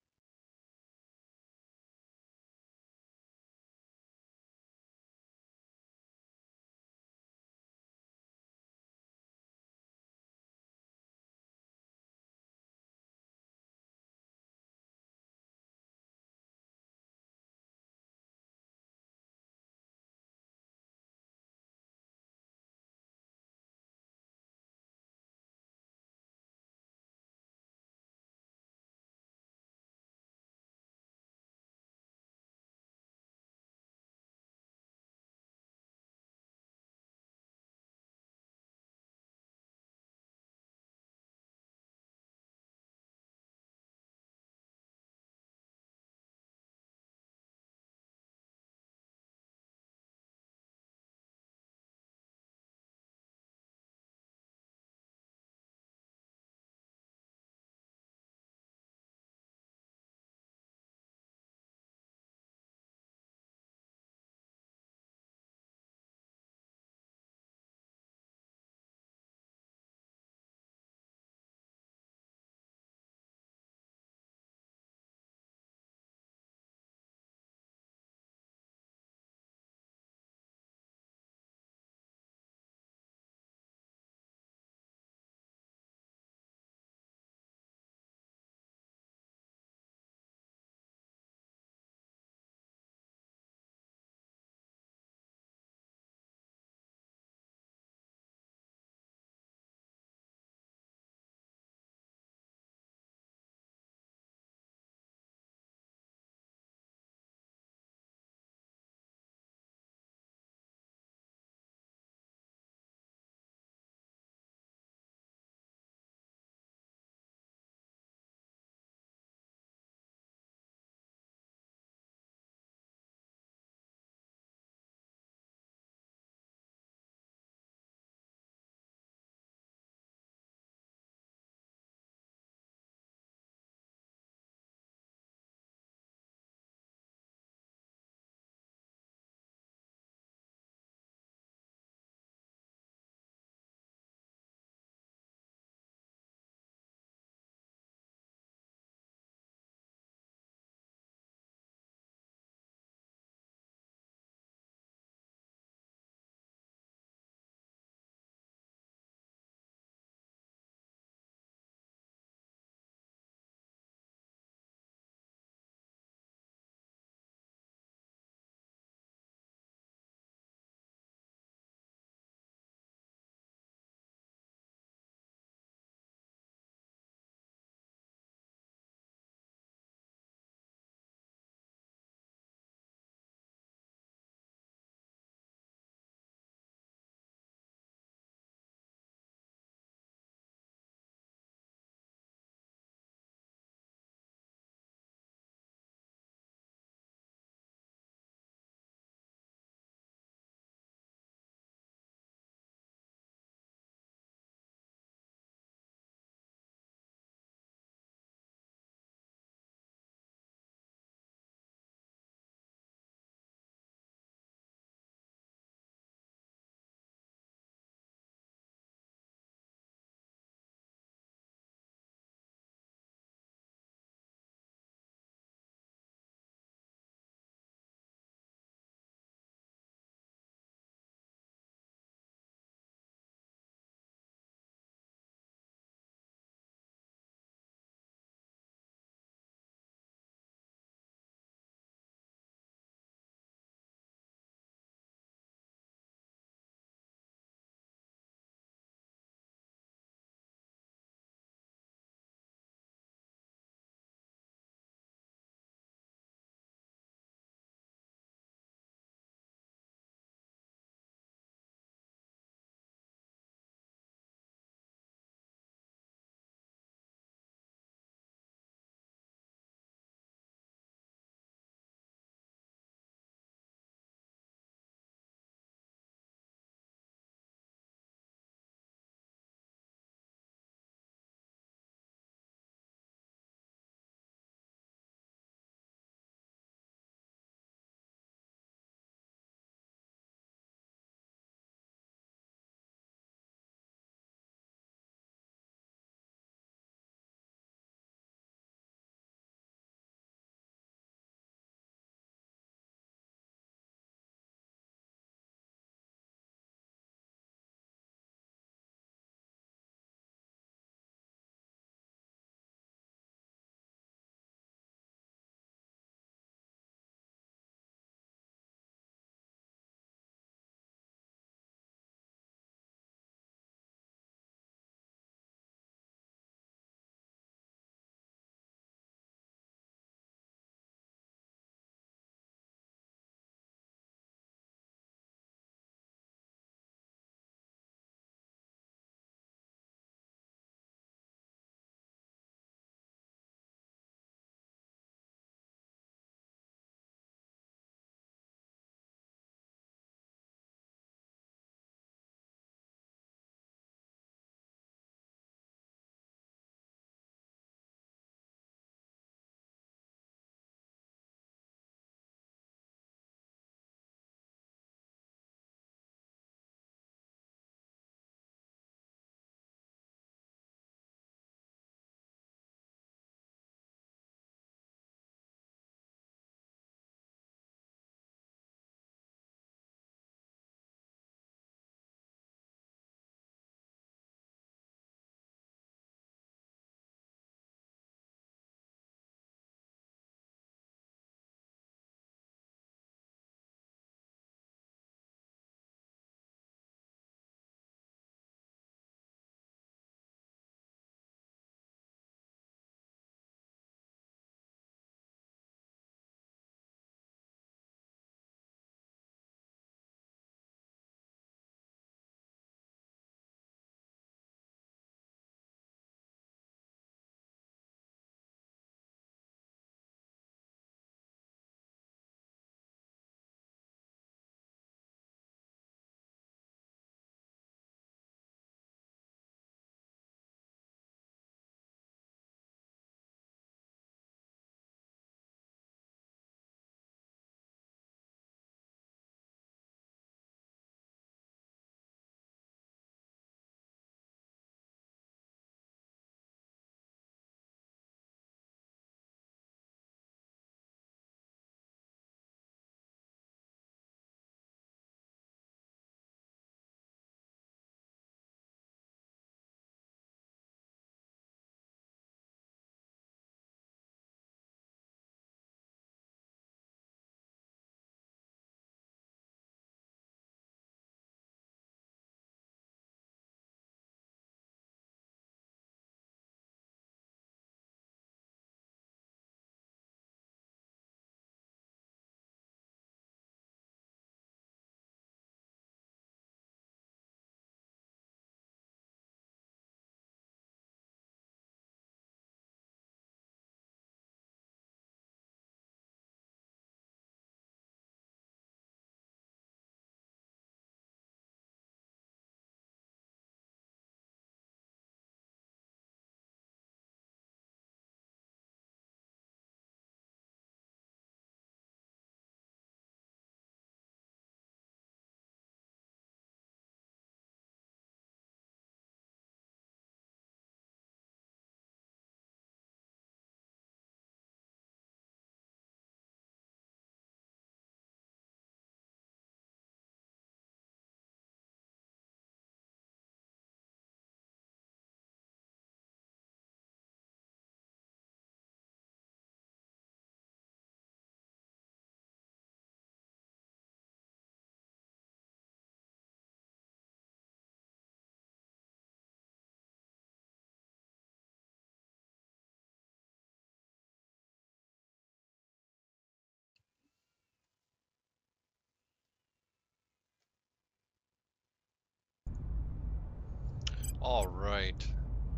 Alright.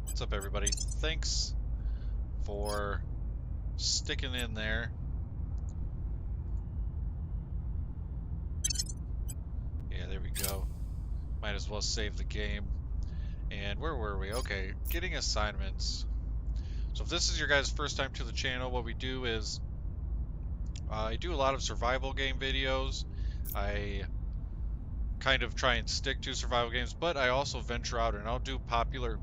What's up, everybody? Thanks for sticking in there. Yeah, there we go. Might as well save the game. And where were we? Okay, getting assignments. So if this is your guys' first time to the channel, what we do is I do a lot of survival game videos. I kind of try and stick to survival games, but I also venture out and I'll do popular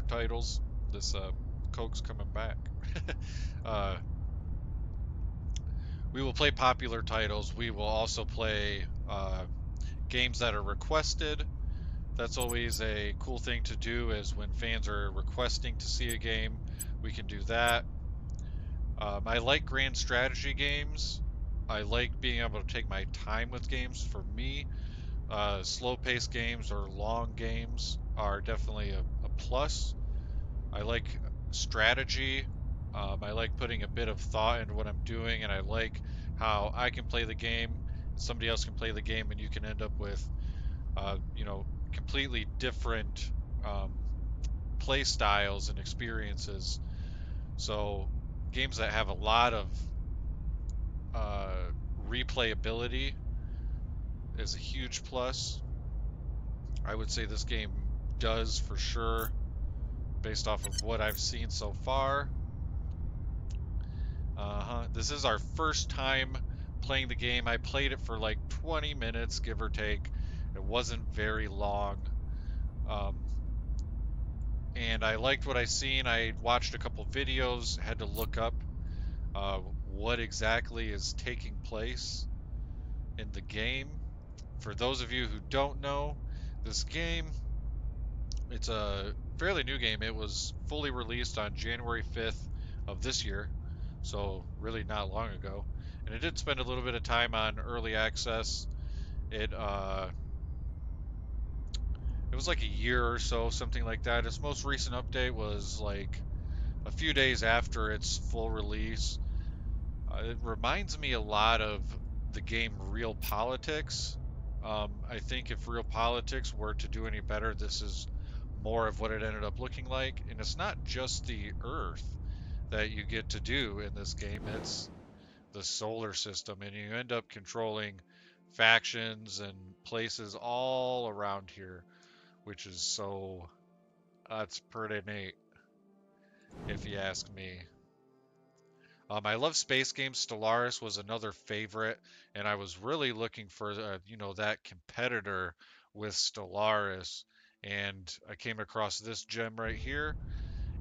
titles. This Coke's coming back. We will play popular titles. We will also play games that are requested. That's always a cool thing to do, is when fans are requesting to see a game, we can do that. I like grand strategy games. I like being able to take my time with games. For me, slow-paced games or long games are definitely a plus. I like strategy. I like putting a bit of thought into what I'm doing, and I like how I can play the game, somebody else can play the game, and you can end up with, completely different play styles and experiences. So games that have a lot of replayability is a huge plus. I would say this game does for sure, based off of what I've seen so far. This is our first time playing the game. I played it for like 20 minutes, give or take. It wasn't very long. And I liked what I seen. I watched a couple videos, had to look up what exactly is taking place in the game. For those of you who don't know, this game, it's a fairly new game. It was fully released on January 5th of this year, so really not long ago. And it did spend a little bit of time on early access. It was like a year or so, something like that. Its most recent update was like a few days after its full release. It reminds me a lot of the game Real Politics. I think if Real Politics were to do any better, this is more of what it ended up looking like. And it's not just the Earth that you get to do in this game, it's the solar system, and you end up controlling factions and places all around here, which is that's pretty neat, if you ask me. I love space games. Stellaris was another favorite, and I was really looking for that competitor with Stellaris, and I came across this gem right here,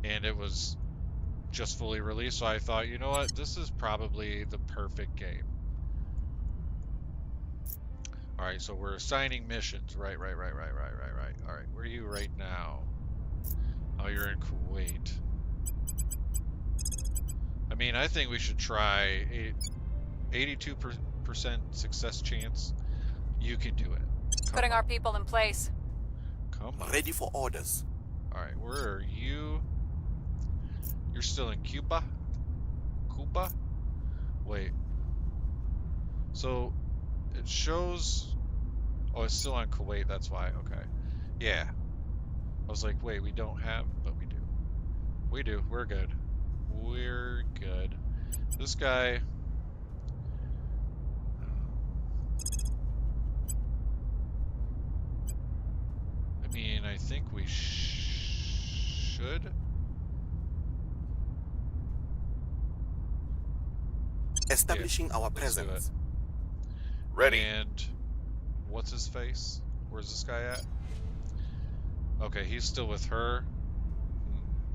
and it was just fully released, so I thought, you know what, this is probably the perfect game. Alright, so we're assigning missions. Right. Alright, where are you right now? Oh, you're in Kuwait. I mean, I think we should try 82% success chance. You can do it. Putting our people in place. Come on. Ready for orders. Alright, where are you? You're still in Cuba? Cuba? Wait. So, it shows... Oh, it's still on Kuwait, that's why. Okay. Yeah. I was like, wait, we don't have... But we do. We do. We're good. We're good. This guy... I mean, I think we should... Establishing our let's do presence. Ready. And what's his face? Where's this guy at? Okay, he's still with her.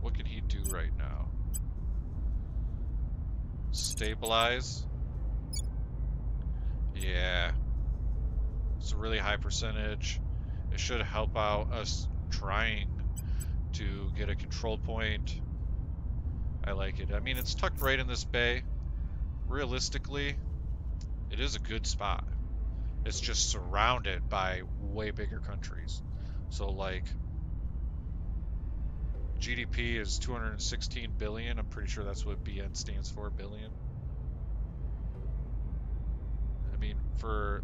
What can he do right now? Stabilize. Yeah. It's a really high percentage. It should help out us trying to get a control point. I like it. I mean, it's tucked right in this bay. Realistically, it is a good spot. It's just surrounded by way bigger countries. So like GDP is 216 billion. I'm pretty sure that's what BN stands for, billion. I mean, for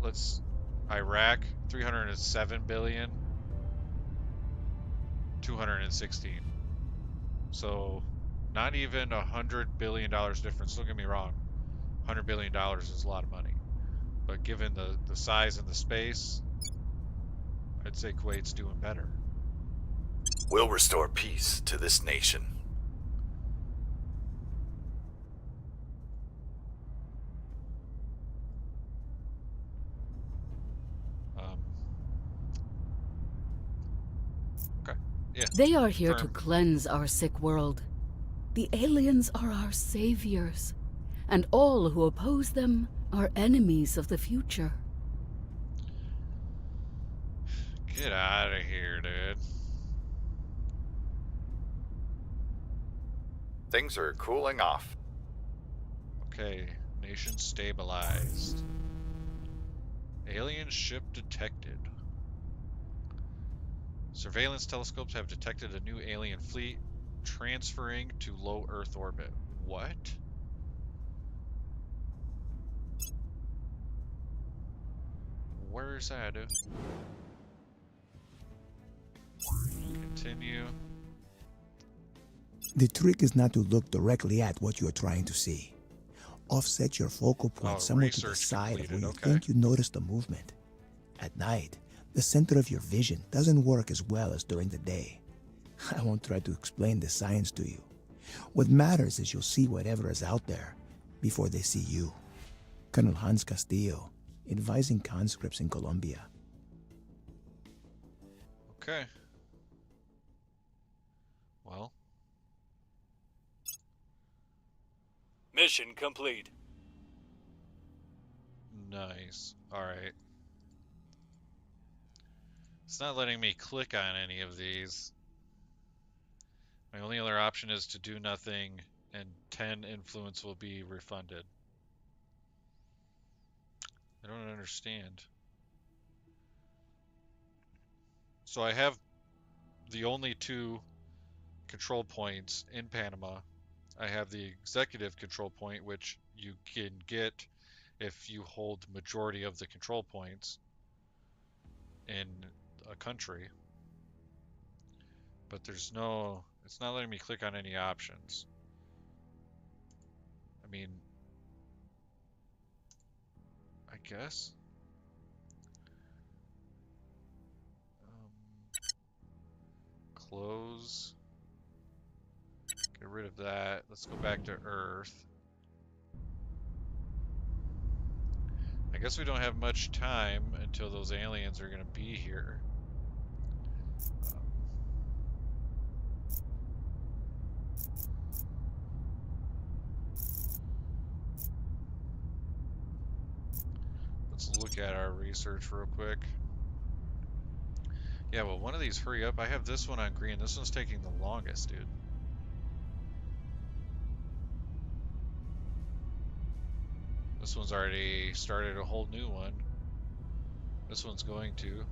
Iraq, 307 billion. 216. So not even $100 billion difference. Don't get me wrong. $100 billion is a lot of money. But given the size and the space, I'd say Kuwait's doing better. We'll restore peace to this nation. Okay. Yeah. They are here to Firm. cleanse our sick world. The aliens are our saviors, and all who oppose them are enemies of the future. Get out of here, dude. Things are cooling off. Okay, nation stabilized. Alien ship detected. Surveillance telescopes have detected a new alien fleet transferring to low Earth orbit. What? Where's that? Continue. The trick is not to look directly at what you are trying to see. Offset your focal point somewhat to the research side of where completed, you okay. think you notice the movement. At night, the center of your vision doesn't work as well as during the day. I won't try to explain the science to you. What matters is you'll see whatever is out there before they see you. Colonel Hans Castillo, advising conscripts in Colombia. Okay. Well. Mission complete. Nice. Alright. It's not letting me click on any of these. My only other option is to do nothing, and 10 influence will be refunded. I don't understand. So I have the only two control points in Panama. I have the executive control point, which you can get if you hold the majority of the control points in a country. But there's no, it's not letting me click on any options. I mean, I guess. Close. Get rid of that. Let's go back to Earth. I guess we don't have much time until those aliens are going to be here. Let's look at our research real quick. Yeah, well, one of these hurry up. I have this one on green. This one's taking the longest, dude. This one's already started a whole new one. This one's going to.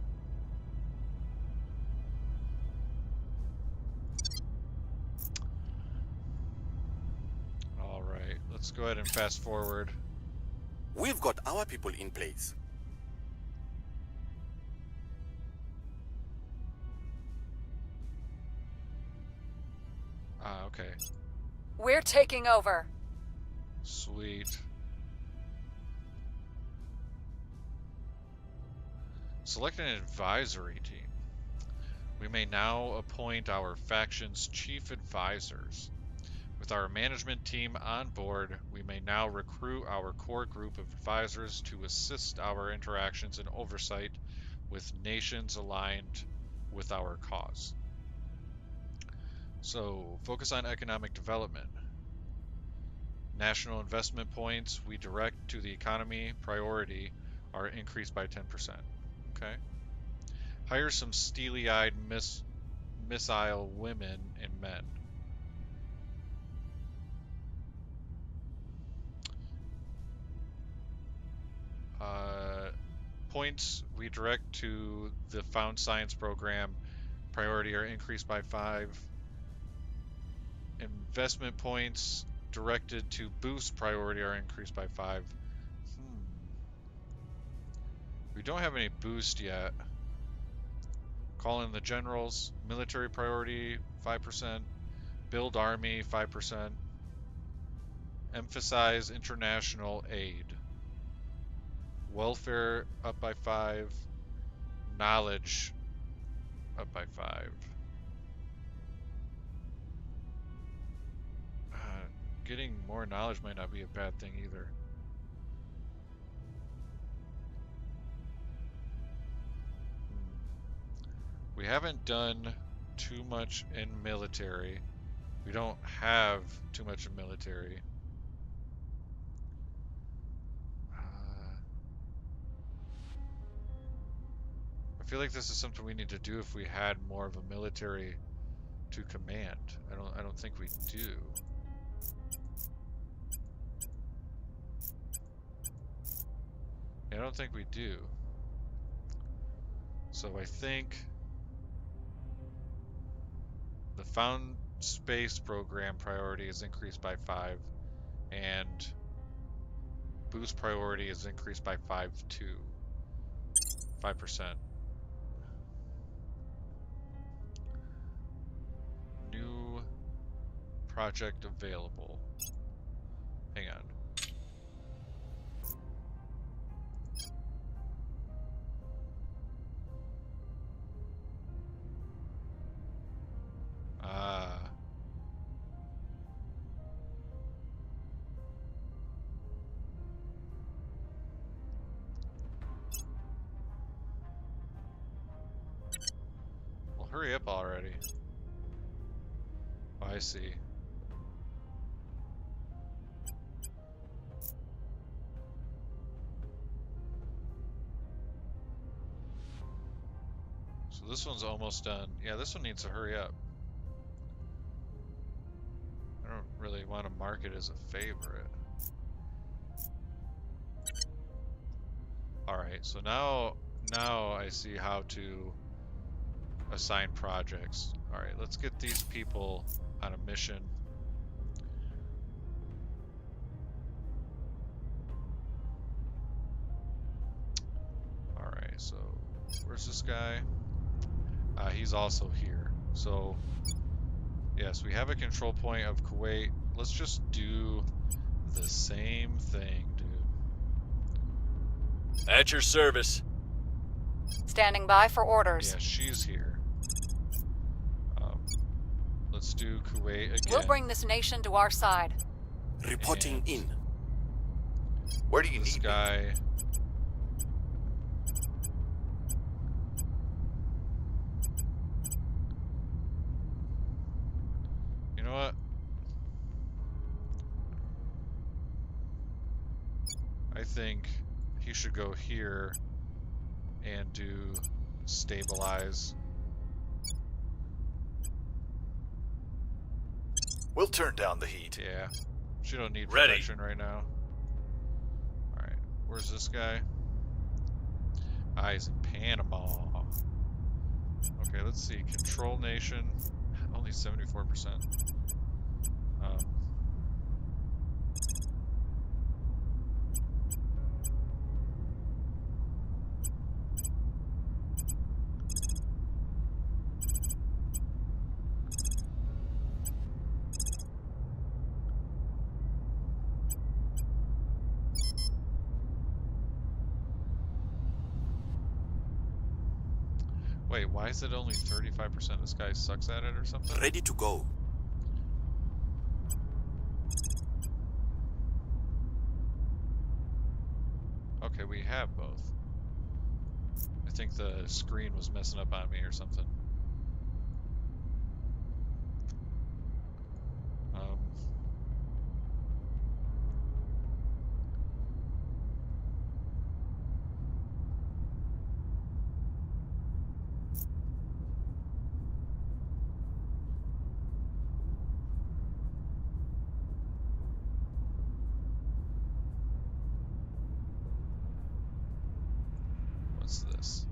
Alright, let's go ahead and fast forward. We've got our people in place. Ah, okay. We're taking over. Sweet. Select an advisory team. We may now appoint our faction's chief advisors. With our management team on board, we may now recruit our core group of advisors to assist our interactions and oversight with nations aligned with our cause. So, focus on economic development. National investment points we direct to the economy priority are increased by 10%. Okay. Hire some steely-eyed missile women and men. Points we direct to the Found Science program priority are increased by 5. Investment points directed to boost priority are increased by 5. We don't have any boost yet. Call in the generals. Military priority 5%. Build army 5%. Emphasize international aid. Welfare up by 5. Knowledge up by 5. Getting more knowledge might not be a bad thing either. We haven't done too much in military. We don't have too much in military. I feel like this is something we need to do if we had more of a military to command. I don't think we do. I don't think we do. So I think the found space program priority is increased by 5, and boost priority is increased by 5 too. 5%. New project available. Hang on. Well, hurry up already. Oh, I see. So this one's almost done. Yeah, this one needs to hurry up. I don't really want to mark it as a favorite. Alright, so now I see how to assign projects. Alright, let's get these people on a mission. Alright, so where's this guy? He's also here. So yes, we have a control point of Kuwait. Let's just do the same thing, dude. At your service. Standing by for orders. Yeah, she's here. Let's do Kuwait again. We'll bring this nation to our side. Reporting And in. Where do you this need me? guy. You know what? I think he should go here and do stabilize. We'll turn down the heat. Yeah, she don't need Ready. protection right now. Alright, where's this guy? He's in Panama. Okay, let's see. Control nation. Only 74%. Wait, why is it only 35%? This guy sucks at it or something? Ready to go. Okay, we have both. I think the screen was messing up on me or something. What's this?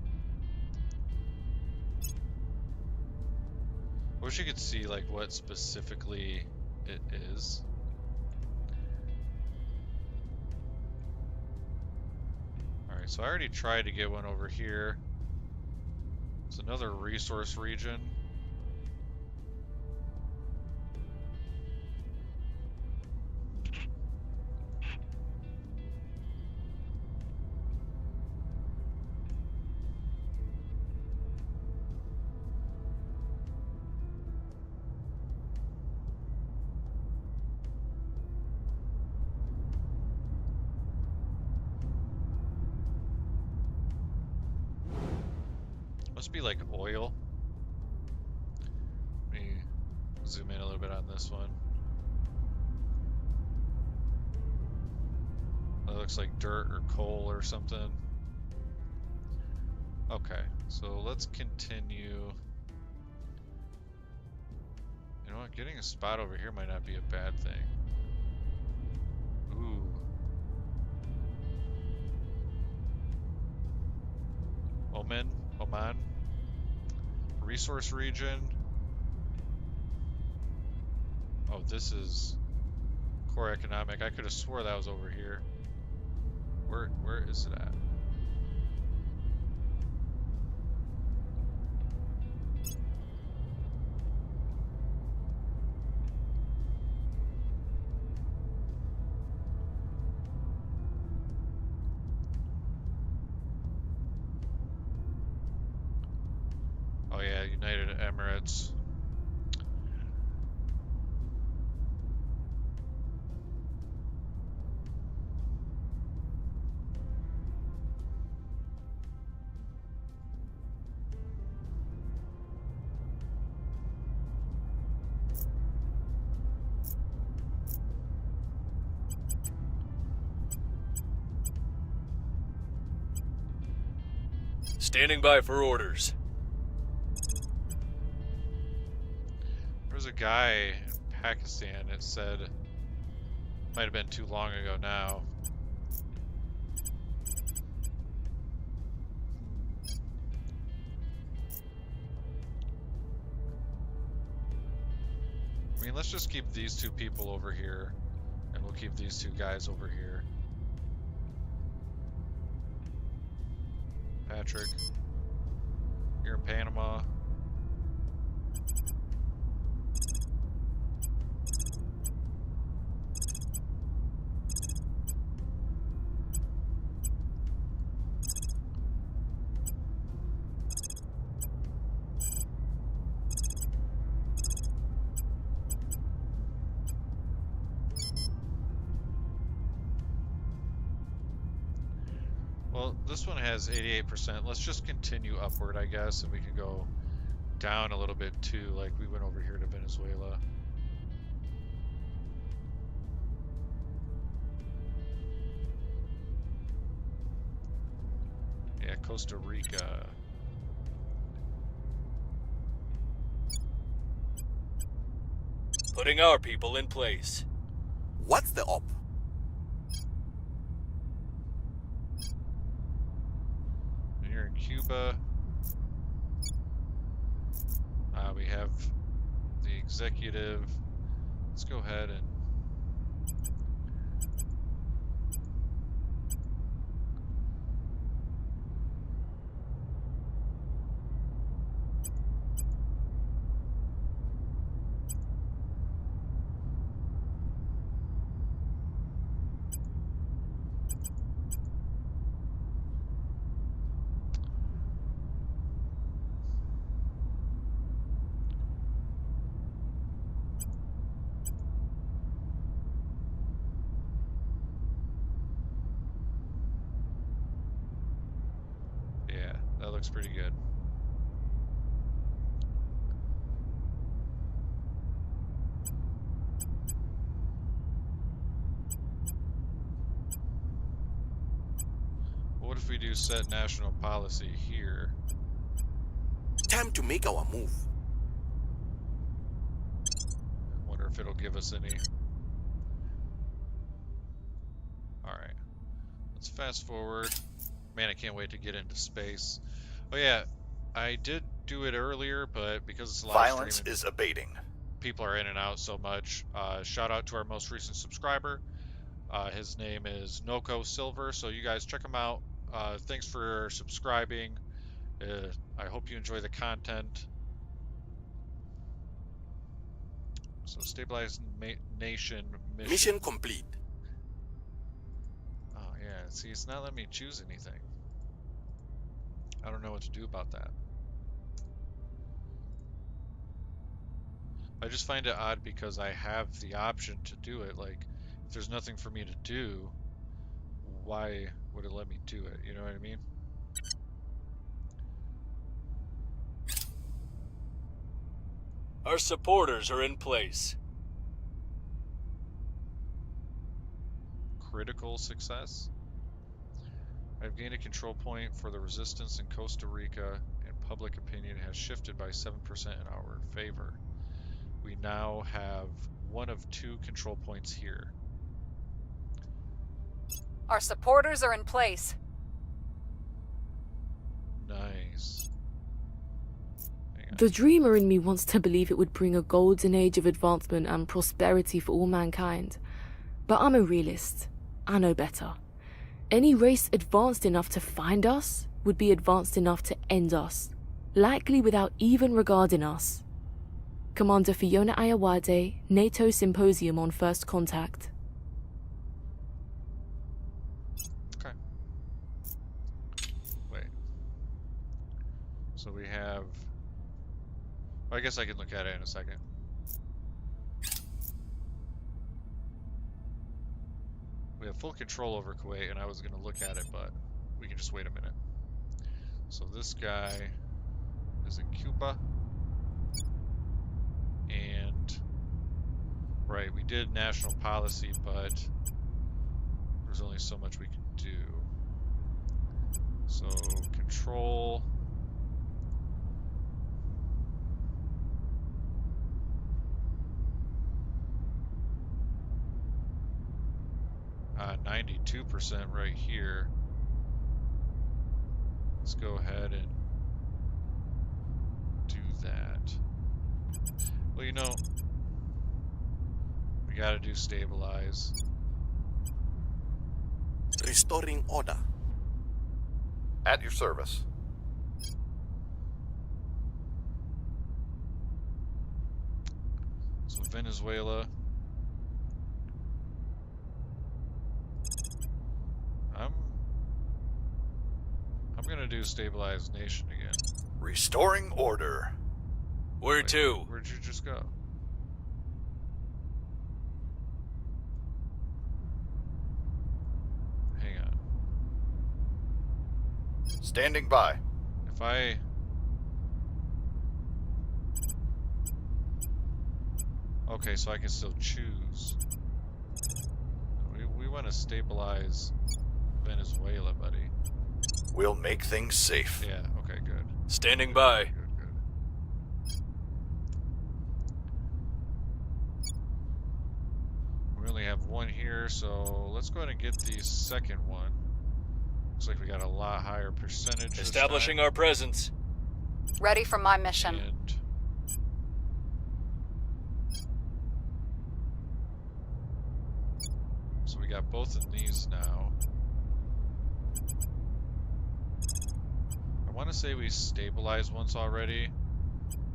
I wish you could see like what specifically it is. Alright, so I already tried to get one over here. It's another resource region. Must be like oil. Let me zoom in a little bit on this one. It looks like dirt or coal or something. Okay, so let's continue. You know what? Getting a spot over here might not be a bad thing. Ooh. Oman. Resource region. Oh, this is core economic. I could have swore that was over here. Where is it at? Oh yeah, United Emirates. Standing by for orders. There was a guy in Pakistan, it said, might have been too long ago now. I mean, let's just keep these two people over here, and we'll keep these two guys over here. Patrick, you're in Panama. Well, this one has 88%. Let's just continue upward, I guess, and we can go down a little bit too, like we went over here to Venezuela. Yeah, Costa Rica. Putting our people in place. What's the op? And you're in Cuba. We have the executive. Let's go ahead and that looks pretty good. What if we do set national policy here? Time to make our move. I wonder if it'll give us any. Alright. Let's fast forward. Man, I can't wait to get into space. Oh yeah, I did do it earlier, but because it's live Violence streaming, is abating. people are in and out so much. Shout out to our most recent subscriber. His name is Noko Silver, so you guys check him out. Thanks for subscribing. I hope you enjoy the content. So stabilize nation mission. Mission complete. Oh yeah, see, it's not letting me choose anything. I don't know what to do about that. I just find it odd because I have the option to do it. Like, if there's nothing for me to do, why would it let me do it? You know what I mean? Our supporters are in place. Critical success. I've gained a control point for the resistance in Costa Rica, and public opinion has shifted by 7% in our favor. We now have one of 2 control points here. Our supporters are in place. Nice. The dreamer in me wants to believe it would bring a golden age of advancement and prosperity for all mankind. But I'm a realist. I know better. Any race advanced enough to find us would be advanced enough to end us, likely without even regarding us. Commander Fiona Ayawade, NATO Symposium on First Contact. Okay. Wait. So we have... I guess I can look at it in a second. We have full control over Kuwait, and I was going to look at it, but we can just wait a minute. So this guy is in Cuba. And, right, we did national policy, but there's only so much we can do. So, control... 92% right here. Let's go ahead and do that. Well, you know, we gotta do stabilize. Restoring order. At your service. So Venezuela. I'm gonna do stabilize nation again. Restoring order. Where to? Where'd you just go? Hang on. Standing by. If I... Okay, so I can still choose. We want to stabilize Venezuela, buddy. We'll make things safe. Yeah, okay, good. Standing by. Good. We only have one here, so let's go ahead and get the second one. Looks like we got a lot higher percentage. Establishing our presence. Ready for my mission. And so we got both of these now. I want to say we stabilized once already,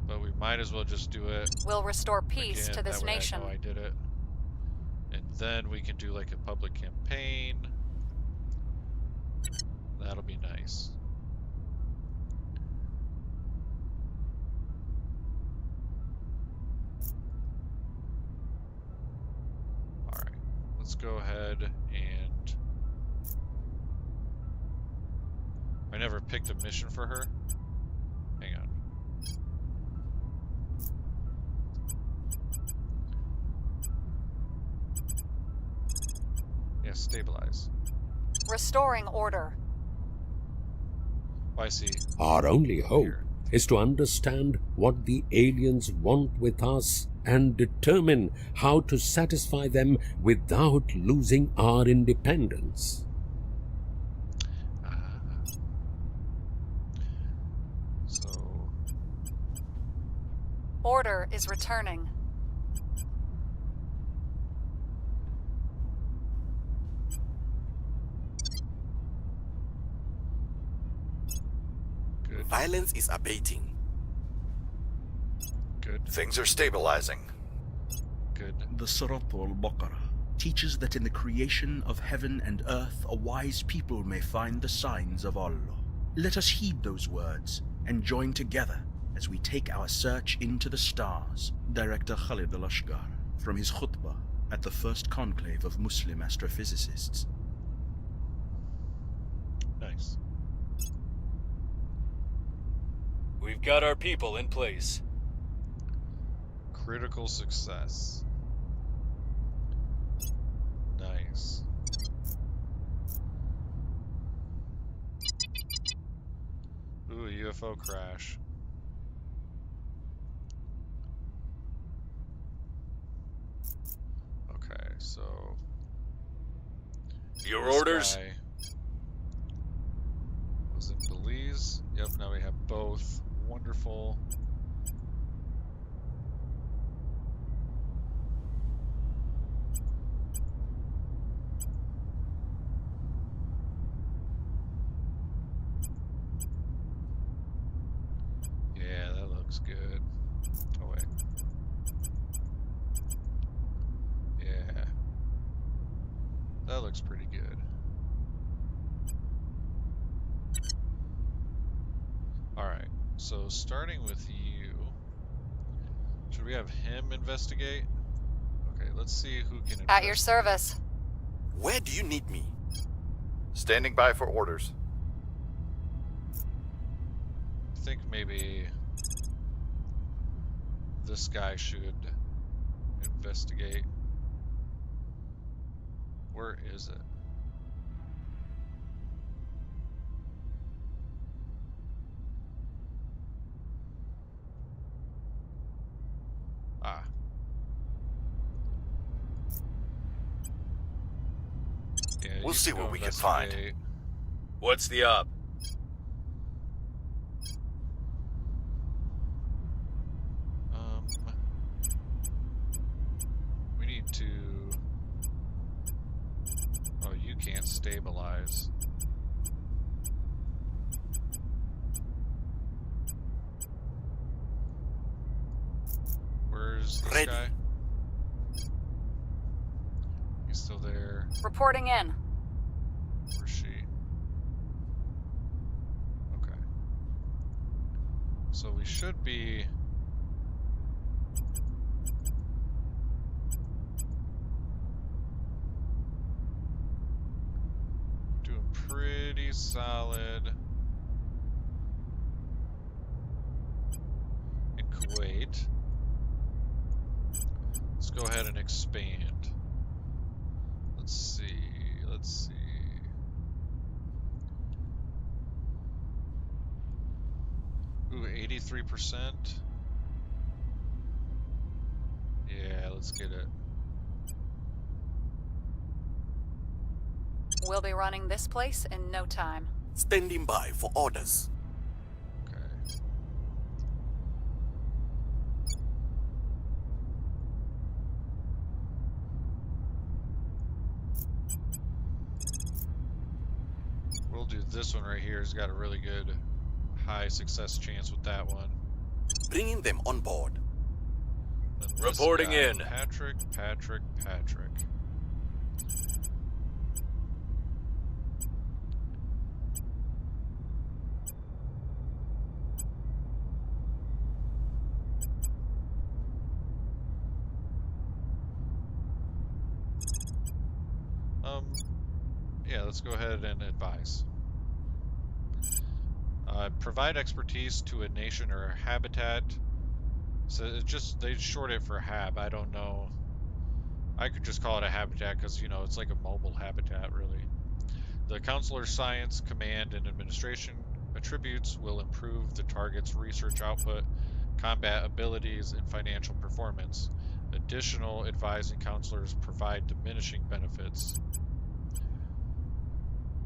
but we might as well just do it. We'll restore peace again. to this That way nation. I know I did it. And then we can do like a public campaign. That'll be nice. Alright, let's go ahead and... I never picked a mission for her. Hang on. Yeah, stabilize. Restoring order. Oh, I see. Our only hope Here. is to understand what the aliens want with us and determine how to satisfy them without losing our independence. So, Order is returning. good. Violence is abating. Good. Things are stabilizing. Good. The Surat al-Baqarah teaches that in the creation of heaven and earth, a wise people may find the signs of Allah. Let us heed those words and join together as we take our search into the stars. Director Khalid al-Ashgar, from his khutbah at the first conclave of Muslim astrophysicists. Nice. We've got our people in place. Critical success. Nice. Ooh, UFO crash. Okay, so Your this orders? guy was in Belize. Yep, now we have both. Wonderful. Yeah, that looks good. Oh wait. Yeah. That looks pretty good. Alright, so starting with you, should we have him investigate? Okay, let's see who can At your investigate. service. Where do you need me? Standing by for orders. I think maybe this guy should investigate. Where is it? Ah. Yeah, We'll you see go what we can find. investigate. What's the op? We need to... Oh, you can't stabilize. Where's this Ready. guy? He's still there. Reporting in. Where's she? Okay. So we should be... doing pretty solid in Kuwait. Let's go ahead and expand. Let's see. Ooh, 83%. Yeah, let's get it. We'll be running this place in no time. Standing by for orders. Okay. We'll do this one right here. It's got a really good high success chance with that one. Bringing them on board. Then this Reporting guy, in. Patrick. Yeah, let's go ahead and advise. Provide expertise to a nation or a habitat. So it's just, they short it for HAB. I don't know. I could just call it a habitat because, you know, it's like a mobile habitat, really. The Counselor's Science, Command, and Administration attributes will improve the target's research output, combat abilities, and financial performance. Additional advising counselors provide diminishing benefits.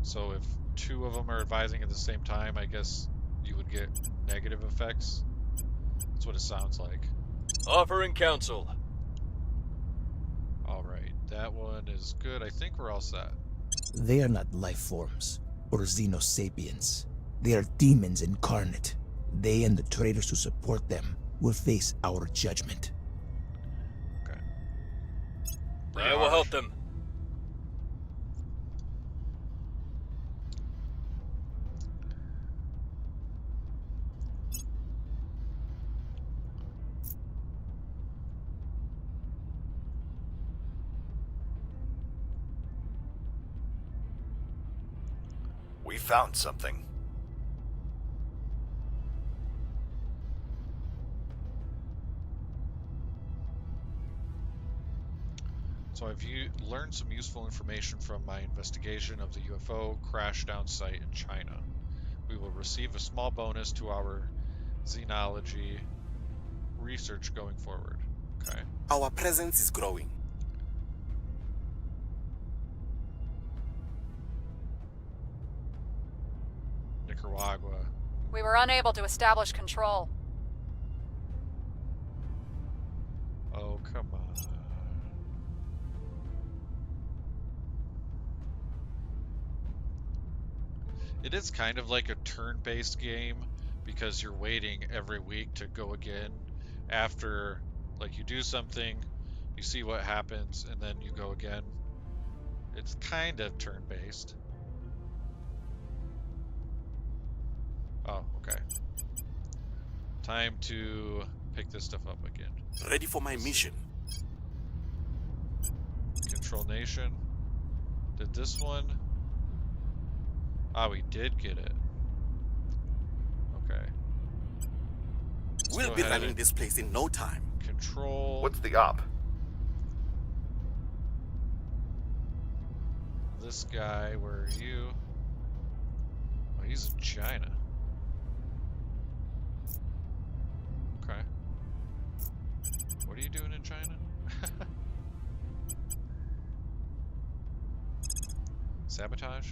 So if two of them are advising at the same time, I guess you would get negative effects. That's what it sounds like. Offering counsel. Alright, that one is good. I think we're all set. They are not life forms or xenosapiens. They are demons incarnate. They and the traitors who support them will face our judgment. Okay. I will help them. We found something. So I've learned some useful information from my investigation of the UFO crashdown site in China. We will receive a small bonus to our xenology research going forward. Okay. Our presence is growing. Nicaragua. We were unable to establish control. Oh, come on. It is kind of like a turn-based game because you're waiting every week to go again after, like, you do something, you see what happens, and then you go again. It's kind of turn-based. Oh, okay. Time to pick this stuff up again. Ready for my mission. Control Nation. Did this one? Ah, we did get it. Okay. Let's We'll go be ahead running and this place in no time. control. What's the op? This guy, where are you? Oh, he's in China. Okay. What are you doing in China? Sabotage?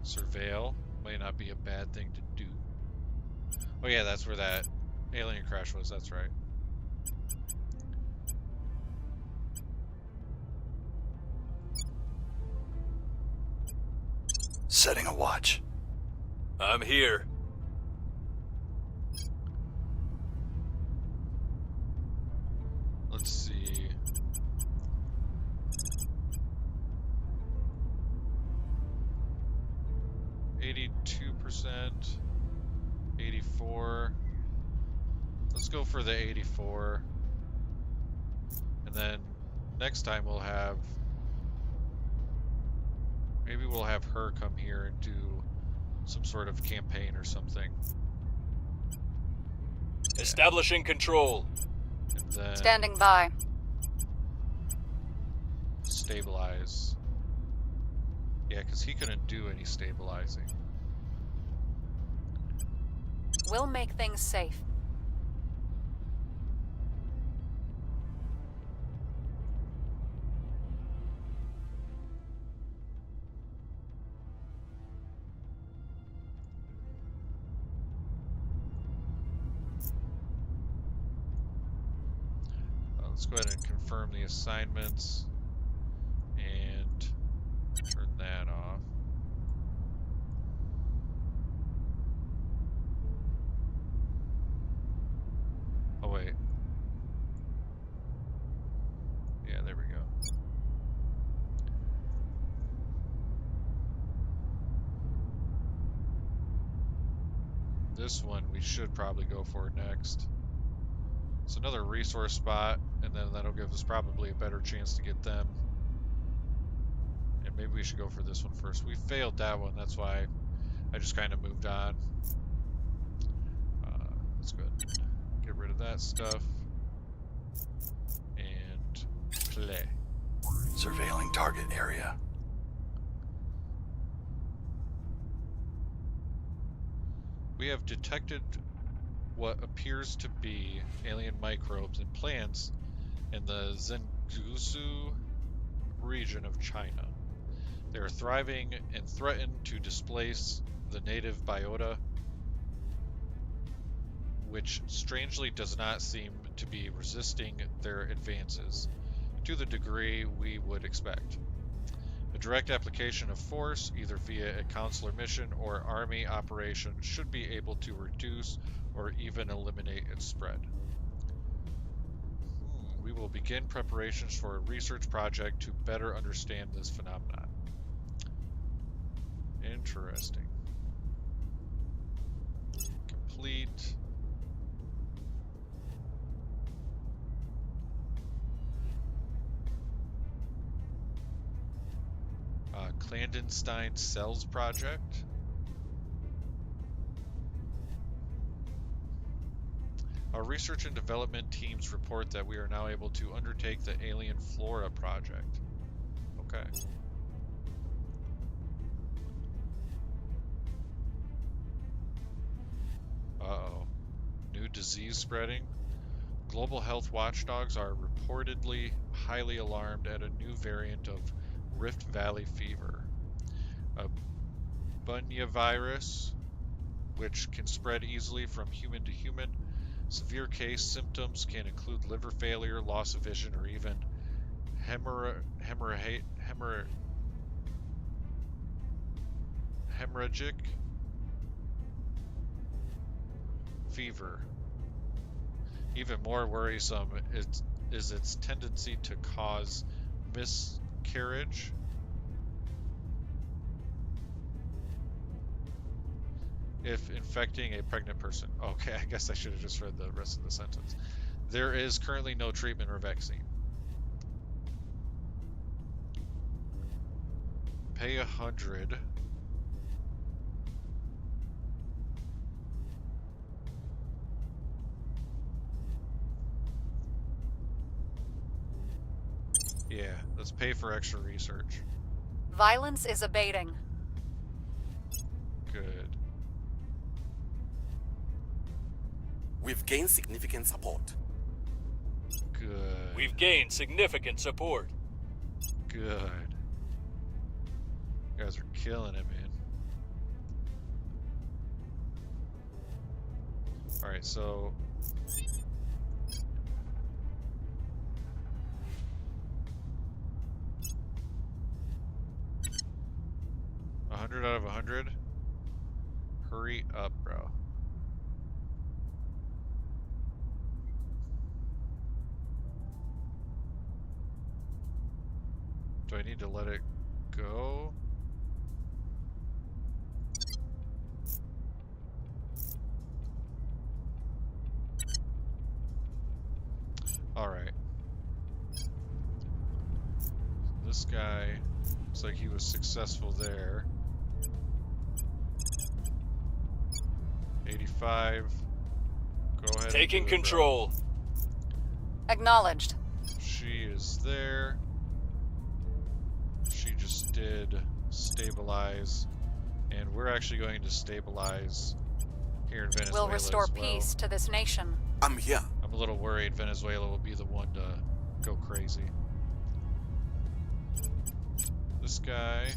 Surveil might not be a bad thing to do. Oh yeah, that's where that alien crash was, that's right. Setting a watch. I'm here. Let's see. %, 84. Let's go for the 84. And then next time we'll have, maybe we'll have her come here and do some sort of campaign or something. Establishing control. And then Standing by. stabilize. Yeah, because he couldn't do any stabilizing. We'll make things safe. Let's go ahead and confirm the assignments and turn that off. Oh wait. Yeah, there we go. This one we should probably go for next. It's another resource spot, and then that'll give us probably a better chance to get them. And maybe we should go for this one first. We failed that one, that's why I just kind of moved on. Let's go ahead and get rid of that stuff. And play. Surveilling target area. We have detected what appears to be alien microbes and plants in the Zhenjiang region of China. They are thriving and threaten to displace the native biota, which strangely does not seem to be resisting their advances to the degree we would expect. A direct application of force, either via a consular mission or army operation, should be able to reduce or even eliminate its spread. We will begin preparations for a research project to better understand this phenomenon. Interesting. Complete. Clandestine Cells Project. Our research and development teams report that we are now able to undertake the Alien Flora project. Okay. Uh-oh. New disease spreading. Global health watchdogs are reportedly highly alarmed at a new variant of Rift Valley fever. A Bunya virus, which can spread easily from human to human. Severe case symptoms can include liver failure, loss of vision, or even hemorrhagic fever. Even more worrisome is its tendency to cause miscarriage. If infecting a pregnant person. Okay, I guess I should have just read the rest of the sentence. There is currently no treatment or vaccine. Pay 100. Yeah, let's pay for extra research. Violence is abating. Good. We've gained significant support. Good. We've gained significant support. Good. You guys are killing it, man. Alright, so... $100 out of 100? Hurry up, bro. Do I need to let it go? Alright. This guy looks like he was successful there. 85. Go ahead. Taking and do it, control. Acknowledged. She is there. She just did stabilize, and we're actually going to stabilize here in Venezuela. We'll restore as well. peace to this nation. I'm here. I'm a little worried Venezuela will be the one to go crazy. This guy.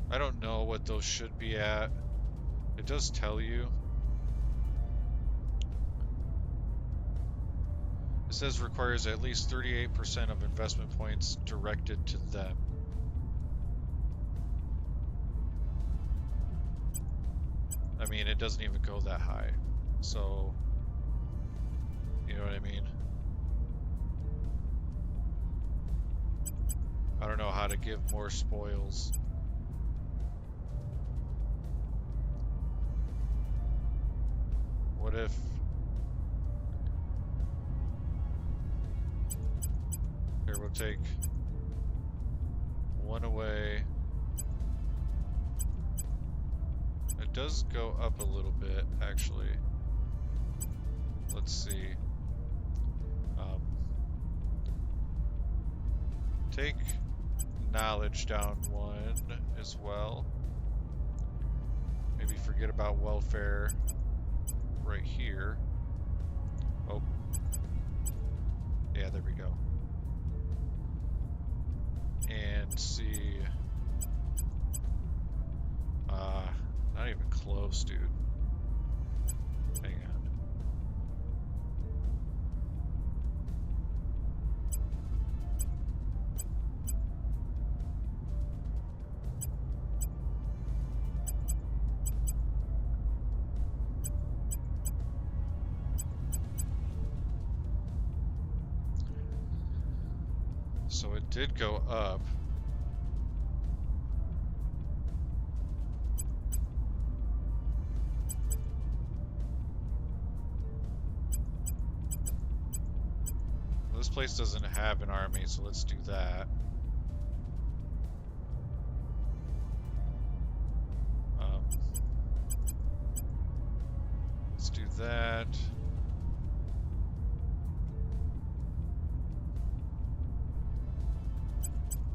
I don't know what those should be at. It does tell you. It says requires at least 38% of investment points directed to them. I mean, it doesn't even go that high. So, you know what I mean? I don't know how to give more spoils. What if... Here, we'll take one away. It does go up a little bit, actually. Let's see. Take knowledge down one as well. Maybe forget about welfare right here. Oh. Yeah, there we go. and see. Not even close, dude. Hang on. So it did go up. This place doesn't have an army, so let's do that. Let's do that.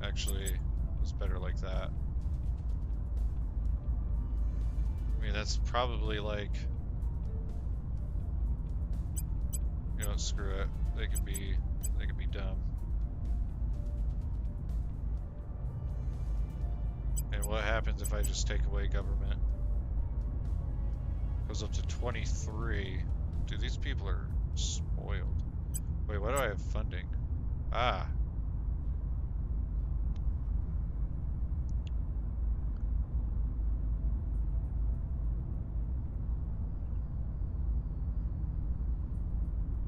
Actually, it's better like that. I mean, that's probably like, you know, screw it. They can be dumb. And what happens if I just take away government? Goes up to 23. Dude, these people are spoiled. Wait, why do I have funding? Ah.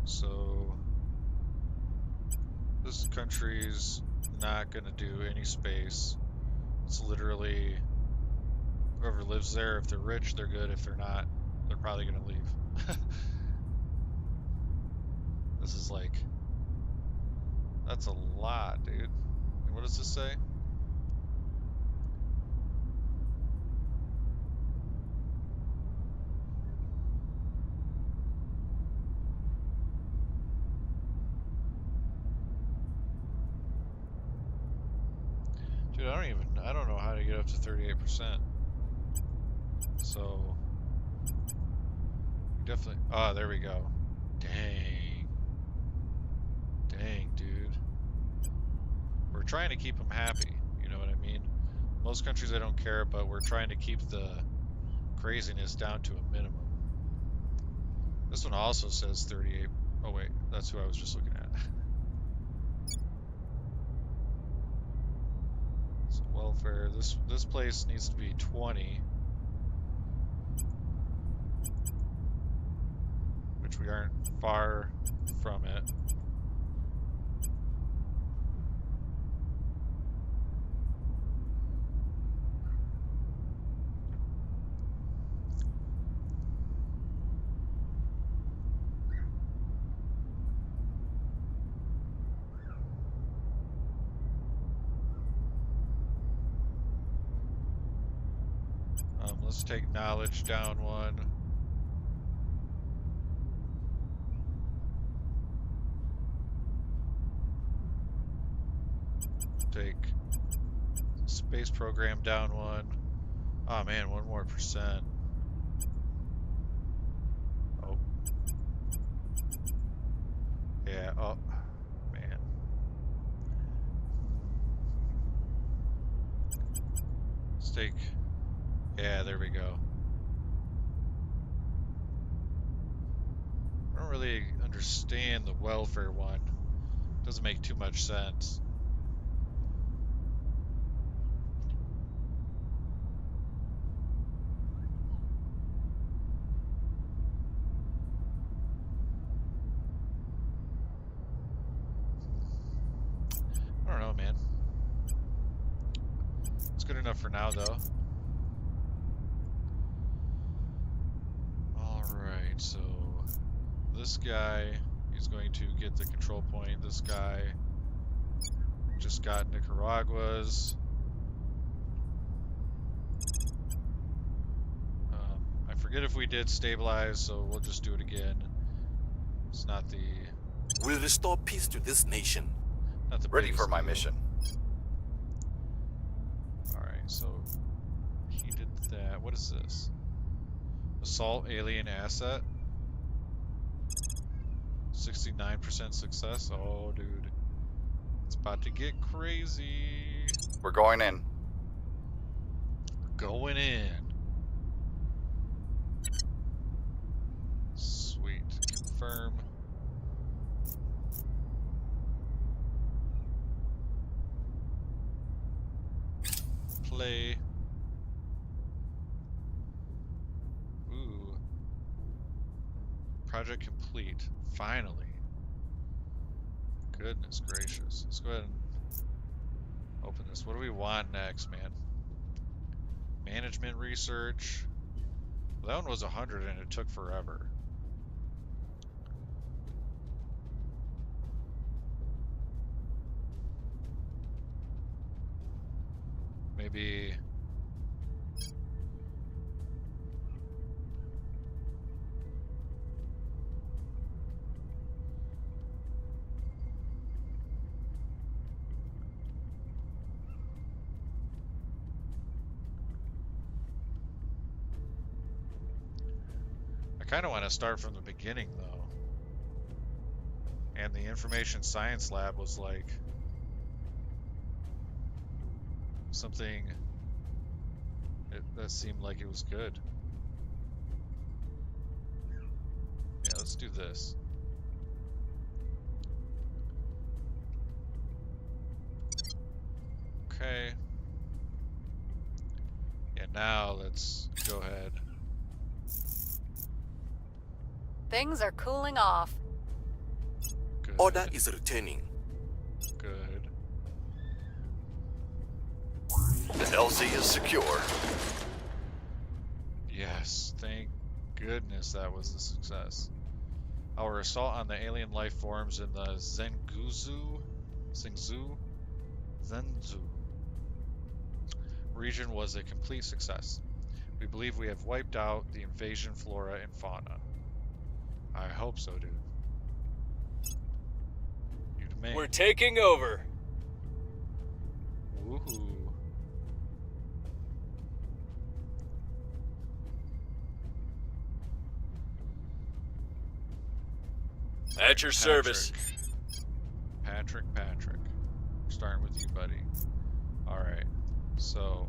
So this country's not gonna do any space. It's literally whoever lives there, if they're rich, they're good. If they're not, they're probably gonna leave. This is like, that's a lot, dude. What does this say? Dude, I don't know how to get up to 38%. So, definitely, there we go. Dang. Dang, dude. We're trying to keep them happy, you know what I mean? Most countries I don't care, but we're trying to keep the craziness down to a minimum. This one also says 38. Oh wait, that's who I was just looking at. So welfare, this place needs to be 20. Which we aren't far from it. Let's take knowledge down one. Take space program down one. Oh man, 1 more percent. Oh. Yeah, oh man. Let's take, yeah, there we go. I don't really understand the welfare one. Doesn't make too much sense. I don't know, man. It's good enough for now, though. Alright, so this guy is going to get the control point. This guy just got Nicaragua's. I forget if we did stabilize, so we'll just do it again. It's not the... We'll restore peace to this nation. Not the Ready for my deal. mission. Alright, so he did that. What is this? Assault alien asset? 69% success? Oh, dude. It's about to get crazy. We're going in. Going in. Sweet. Confirm. Play. Ooh. Project complete. Finally. Goodness gracious. Let's go ahead and open this. What do we want next, man? Management research. Well, that one was 100 and it took forever. Maybe... I kind of want to start from the beginning, though. And the information science lab was like something that seemed like it was good. Yeah, let's do this. Okay. Yeah, now let's go ahead. Things are cooling off. Good. Order is returning. Good. The LZ is secure. Yes, thank goodness that was a success. Our assault on the alien life forms in the Zengzu region was a complete success. We believe we have wiped out the invasion flora and fauna. I hope so, dude. You to me. We're taking over. Woohoo. At your service. Patrick. We're starting with you, buddy. Alright. So...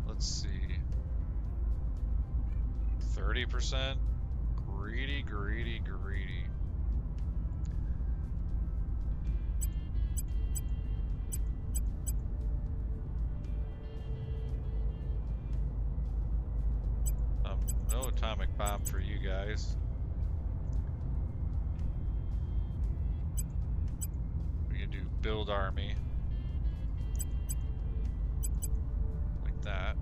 let's see. 30%? Greedy. No atomic bomb for you guys. We can do build army. Like that.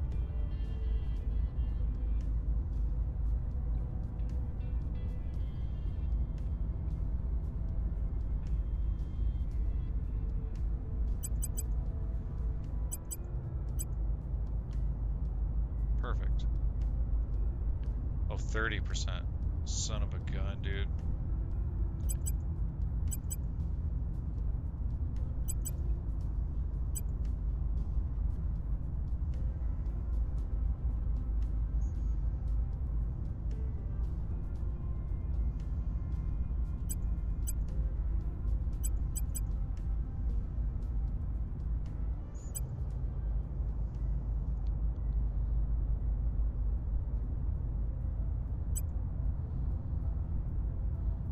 Perfect. Oh, 30%. Son of a gun, dude.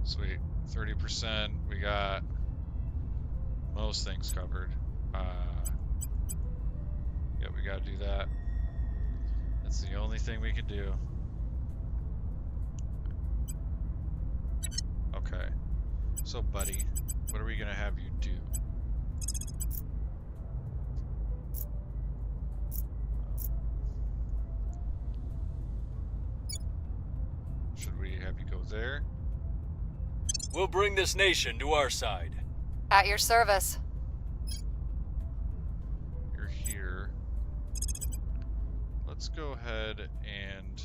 Sweet. 30%. We got most things covered. Yeah, we gotta do that. That's the only thing we can do. Okay. So, buddy, what are we gonna have you do? Should we have you go there? We'll bring this nation to our side. At your service. You're here. Let's go ahead and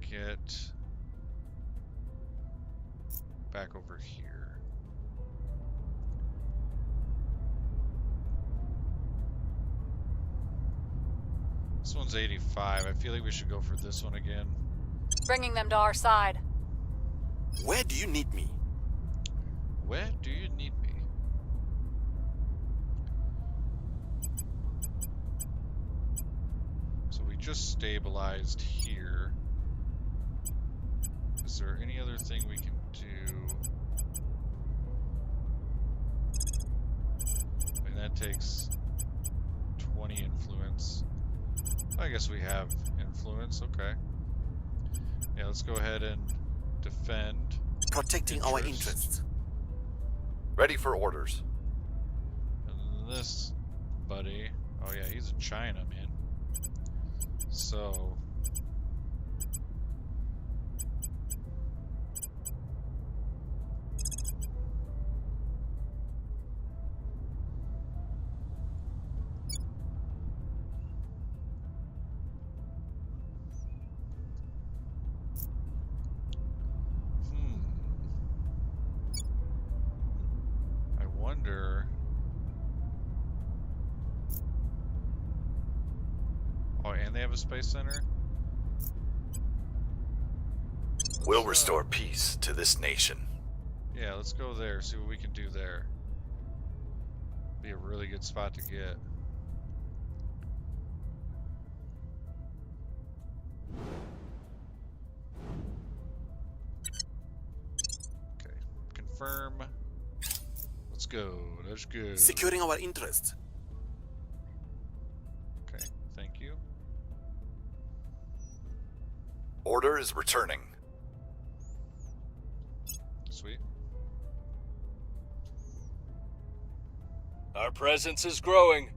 get back over here. This one's 85. I feel like we should go for this one again. Bringing them to our side. Where do you need me? Where do you need me? So we just stabilized here. Is there any other thing we can do? I mean, that takes 20 influence. I guess we have influence, okay. Yeah, let's go ahead and defend. Protecting our interests. Ready for orders. And this buddy, oh yeah, he's in China, man. So I wonder. Oh, and they have a space center? We'll restore peace to this nation. Yeah, let's go there, see what we can do there. Be a really good spot to get. Okay, confirm. Let's go, let's go. Securing our interests. Okay, thank you. Order is returning. Sweet. Our presence is growing.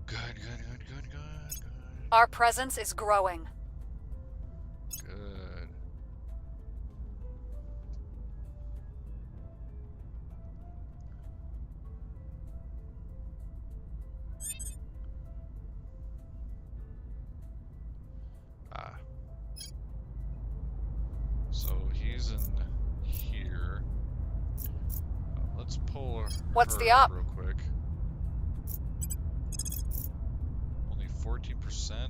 Good, good, good, good, good, good. Our presence is growing. Good. Ah. So he's in here. Let's pull her What's the up? real quick. Only 14%.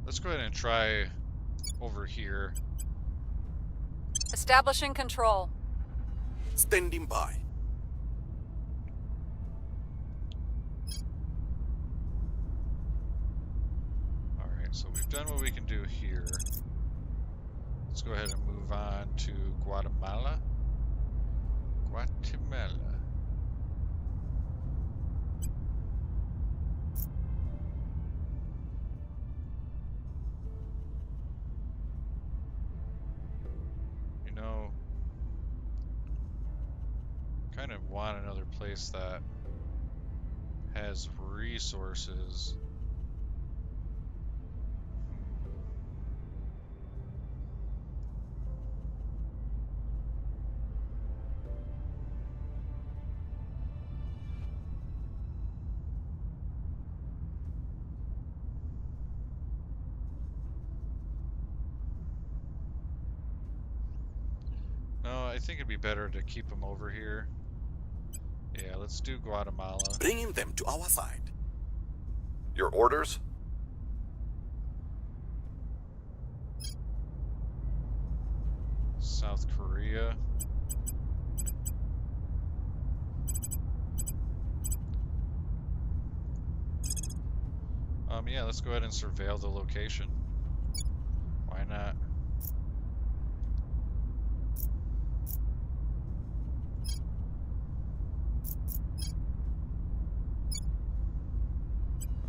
Let's go ahead and try over here. Establishing control. Standing by. Alright, so we've done what we can do here. Let's go ahead and move on to Guatemala. Guatemala. You know, kind of want another place that has resources. think it'd be better to keep them over here. Yeah, let's do Guatemala. Bringing them to our side. Your orders? South Korea. Yeah, let's go ahead and surveil the location. Why not?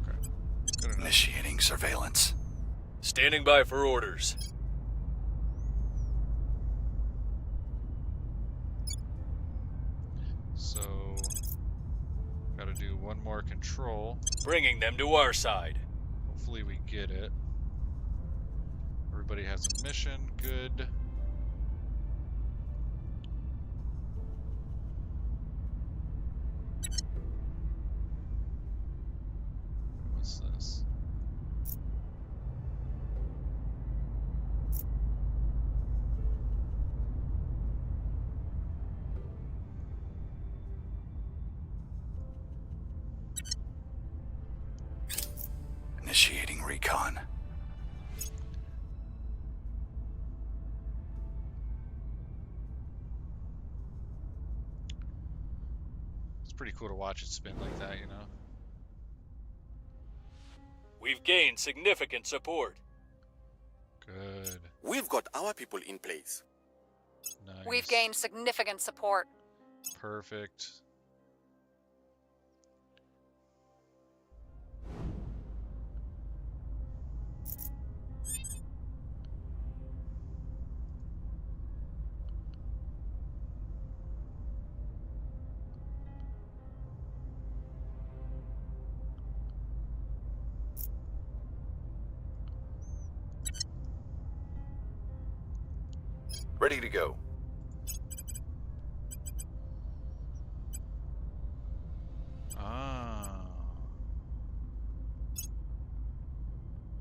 Okay, good enough. Initiating surveillance. Standing by for orders. So, gotta do one more control. Bringing them to our side. Hopefully we get it. Everybody has a mission. Good. What's this? Initiating recon. It's pretty cool to watch it spin like that, you know? We've gained significant support. Good. We've got our people in place. Nice. We've gained significant support. Perfect. Ready to go.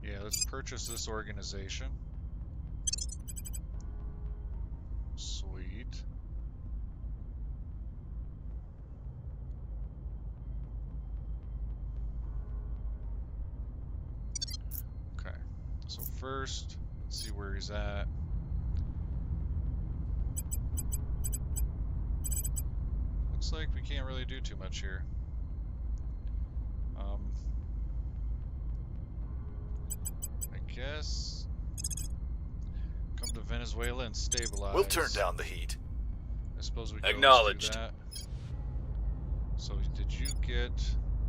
Yeah, let's purchase this organization. Sweet. Okay, so first, let's see where he's at. Looks like we can't really do too much here. I guess come to Venezuela and stabilize. We'll turn down the heat. I suppose we could always do that. So did you get?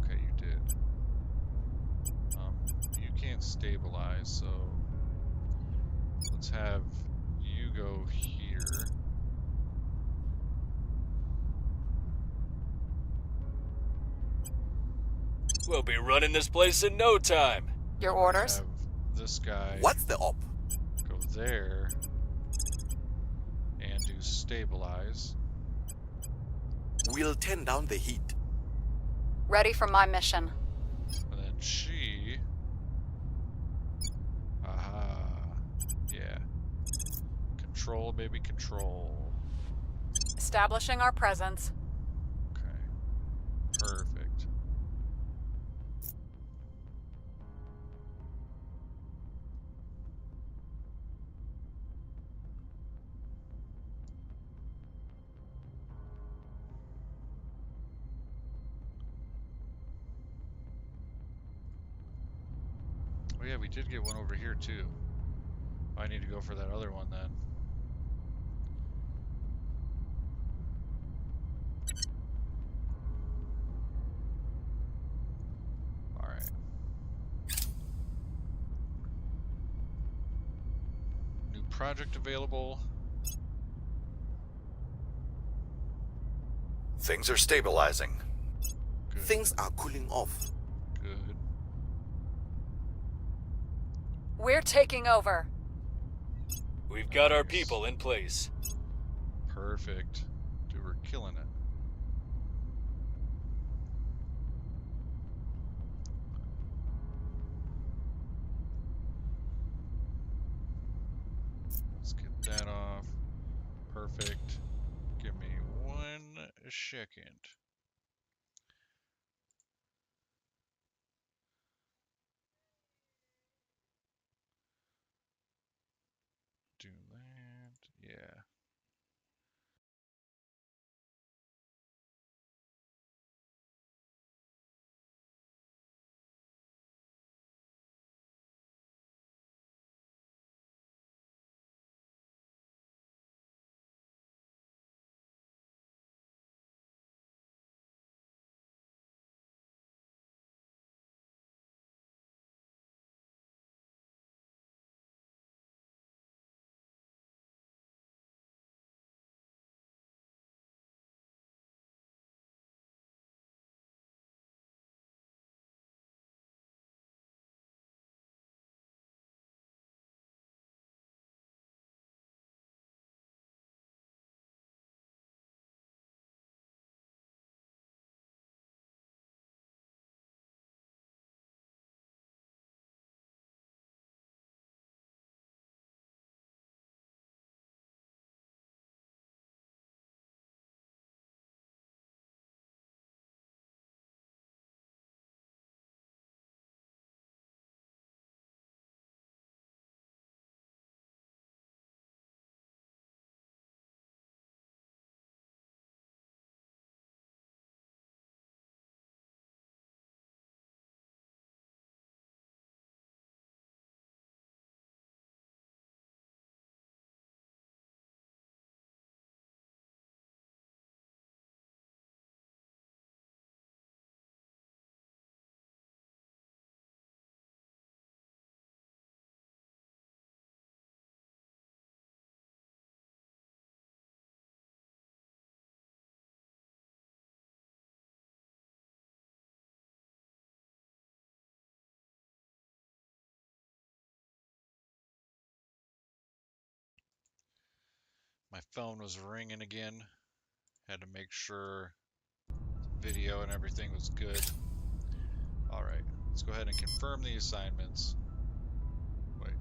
Okay, you did. You can't stabilize, so let's have you go here. We'll be running this place in no time. Your orders? Have this guy What's the op? go there and do stabilize. We'll turn down the heat. Ready for my mission. And then she... Aha. Yeah. Control, baby, control. Establishing our presence. Okay. Perfect. Oh yeah, we did get one over here too. I need to go for that other one then. Alright. New project available. Things are stabilizing. Good. Things are cooling off. Good. We're taking over. We've got our people in place. Perfect. Dude, we're killing it. Let's get that off. Perfect. second. Do that. Yeah. My phone was ringing again. Had to make sure the video and everything was good. Alright, let's go ahead and confirm the assignments. Wait.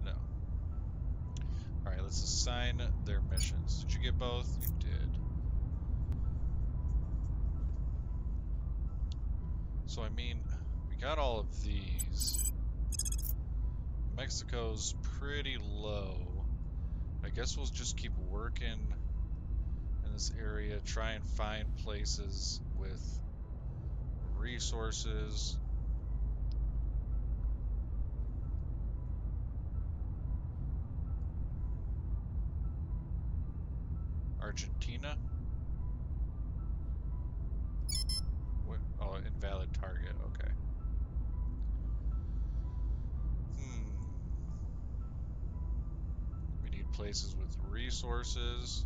No. Alright, let's assign their missions. Did you get both? You did. So I mean, we got all of these. Mexico's pretty low. I guess we'll just keep working in this area, try and find places with resources. Argentina? What? Oh, invalid target. Okay. We need places with resources.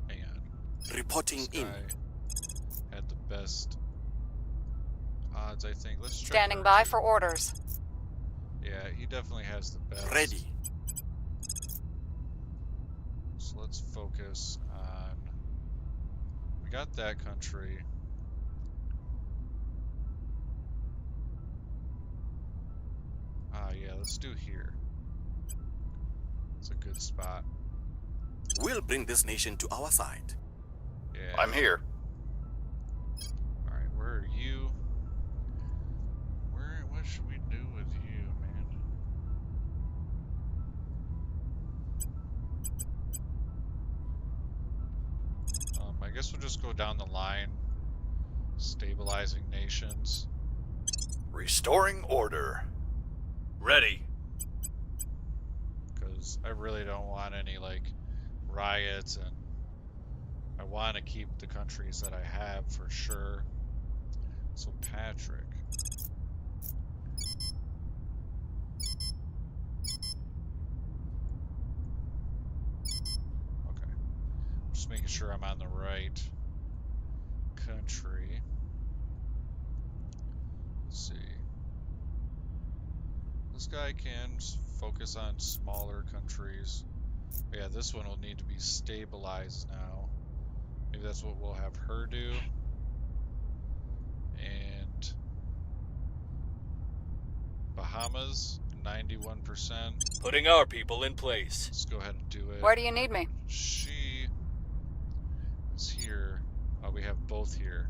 Hang on. Reporting in. Had the best odds, I think. Let's try Standing by for orders. Yeah, he definitely has the best. Ready. So let's focus on... We got that country. Yeah, let's do here. It's a good spot. We'll bring this nation to our side. Yeah. I'm here. Alright, where are you? What should we do with you, man? I guess we'll just go down the line, stabilizing nations. Restoring order. Ready. Because I really don't want any, like, riots, and I want to keep the countries that I have for sure. So, Patrick. Okay. Just making sure I'm on the right country. Let's see. This guy can focus on smaller countries. But yeah, this one will need to be stabilized now. Maybe that's what we'll have her do. And Bahamas, 91%. Putting our people in place. Let's go ahead and do it. Where do you need me? She is here. We have both here.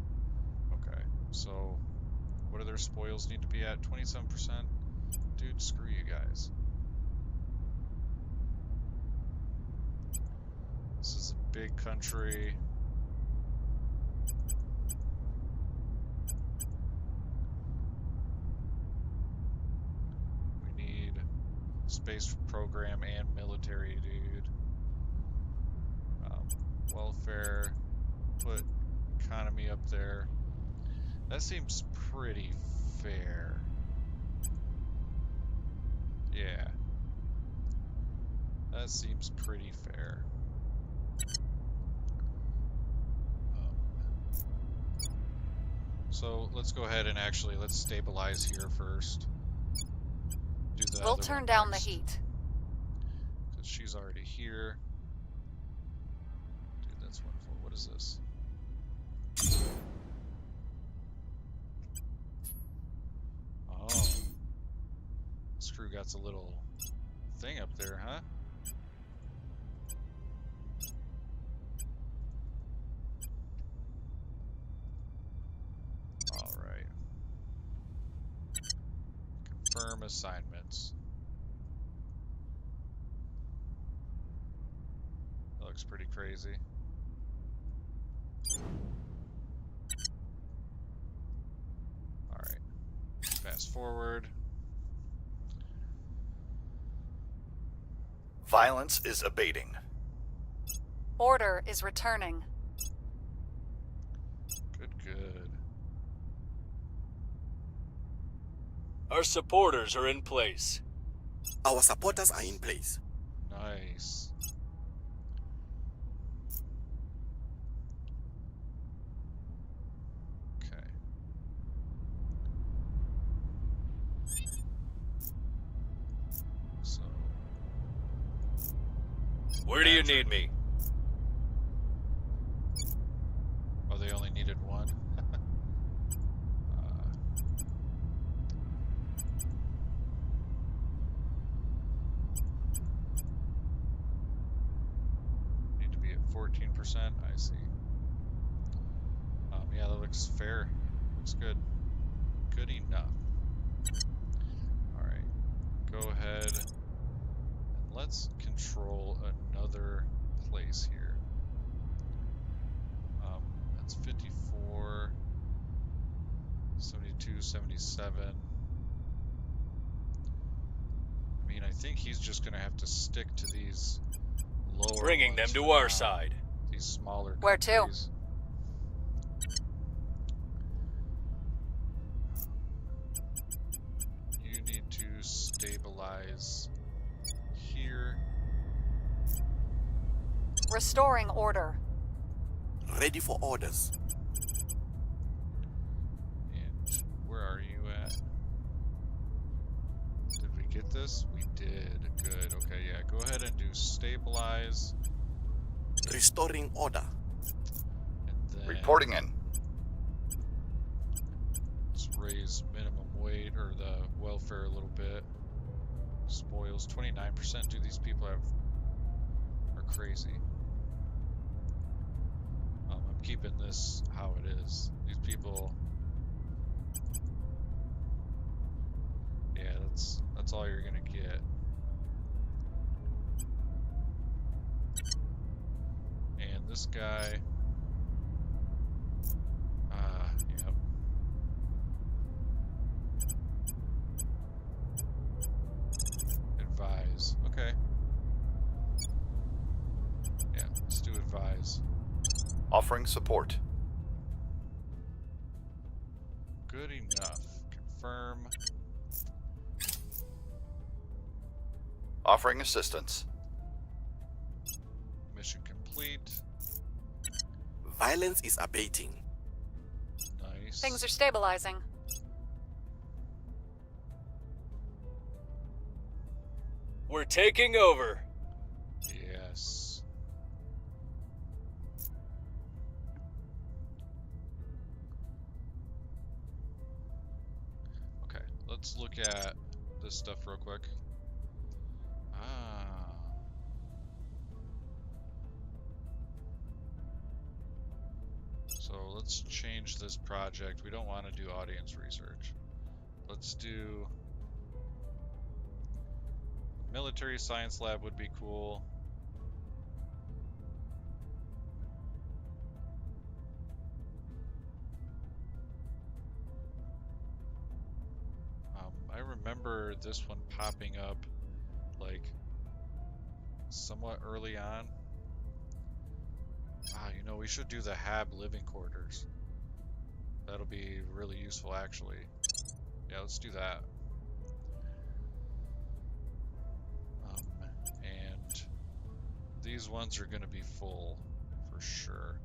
Okay, so what do their spoils need to be at? 27%? Dude, screw you guys. This is a big country. We need space program and military, dude. Welfare, put economy up there. That seems pretty fair. Yeah. That seems pretty fair. So let's go ahead and actually let's stabilize here first. Do the We'll other turn one down next, the heat. because she's already here. Dude, that's wonderful. What is this? Oh. This crew got a little thing up there, huh? Alright. Confirm assignments. That looks pretty crazy. Alright. Fast forward. Violence is abating. Order is returning. Good, good. Our supporters are in place. Our supporters are in place. Nice. Okay. So. Where do you need me? Oh, they only needed one. Need to be at 14%. I see. Yeah, that looks fair. Looks good. Good enough. All right. Go ahead and let's control another place here. That's 54, 72, 77. I mean, I think he's just going to have to stick to these lower Bringing them ones to for our now. side. These smaller Where to? countries. You need to stabilize here. Restoring order. Ready for orders. And where are you at? Did we get this? We did. Good. Okay, yeah. Go ahead and do stabilize. Restoring order. And then Reporting in. let's raise minimum wage or the welfare a little bit. Spoils 29%. Dude, these people are crazy. I'm keeping this how it is. These people. Yeah, that's all you're gonna get. And this guy. Yep. Advise. Okay. Yeah, let's do advise. Offering support. Good enough. Confirm. Offering assistance. Mission complete. Violence is abating. Nice. Things are stabilizing. We're taking over. Yes. Okay, let's look at this stuff real quick. So let's change this project. We don't want to do audience research. Let's do military science lab would be cool. I remember this one popping up like somewhat early on. You know, we should do the HAB living quarters. That'll be really useful, actually. Yeah, let's do that. And these ones are going to be full for sure.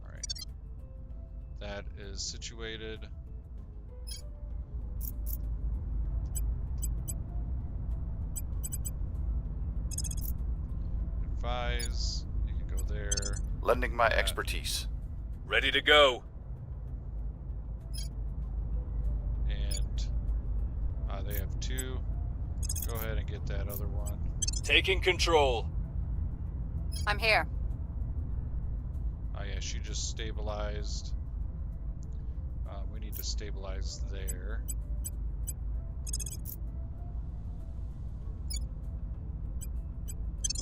Alright. That is situated. Advise. You can go there. Lending my expertise. Ready to go. And they have 2. Go ahead and get that other one. Taking control. I'm here. Oh yeah, she just stabilized. We need to stabilize there.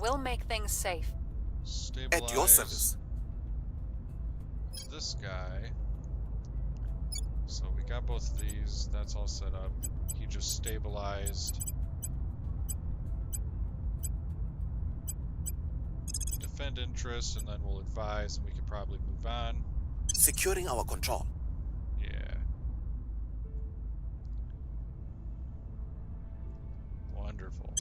We'll make things safe. Stabilize At your service. this guy. So we got both of these. That's all set up. He just stabilized. Defend interest, and then we'll advise, and we can probably move on. Securing our control. Yeah. Wonderful.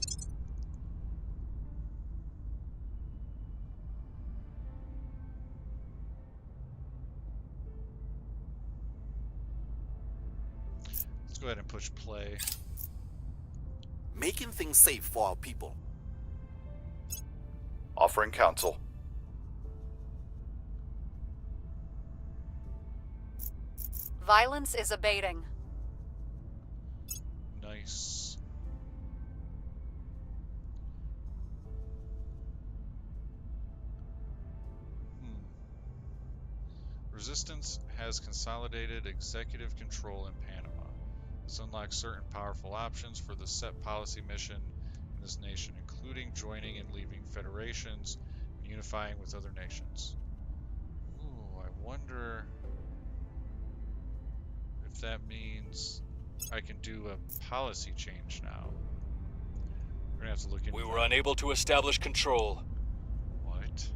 Let's go ahead and push play. Making things safe for our people. Offering counsel. Violence is abating. Nice. Resistance has consolidated executive control in Panama. This unlocks certain powerful options for the set policy mission in this nation, including joining and leaving federations and unifying with other nations. Ooh, I wonder if that means I can do a policy change now. We're gonna have to look into We were that. unable to establish control. What?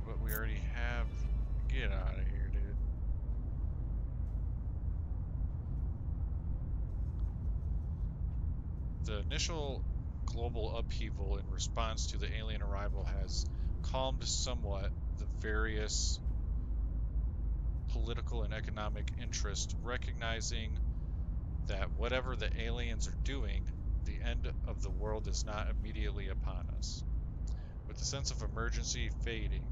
But we already have. Get out of here, dude. The initial global upheaval in response to the alien arrival has calmed somewhat the various political and economic interests, recognizing that whatever the aliens are doing, the end of the world is not immediately upon us. With the sense of emergency fading,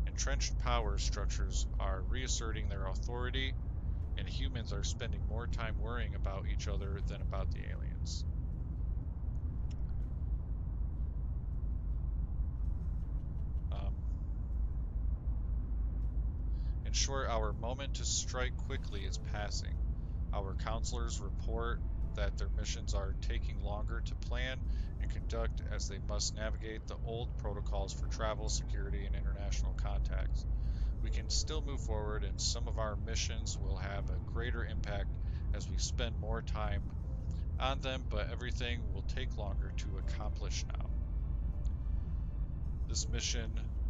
entrenched power structures are reasserting their authority, and humans are spending more time worrying about each other than about the aliens. In short, our moment to strike quickly is passing. Our counselors report that their missions are taking longer to plan and conduct as they must navigate the old protocols for travel, security, and international contacts. We can still move forward, and some of our missions will have a greater impact as we spend more time on them, but everything will take longer to accomplish now.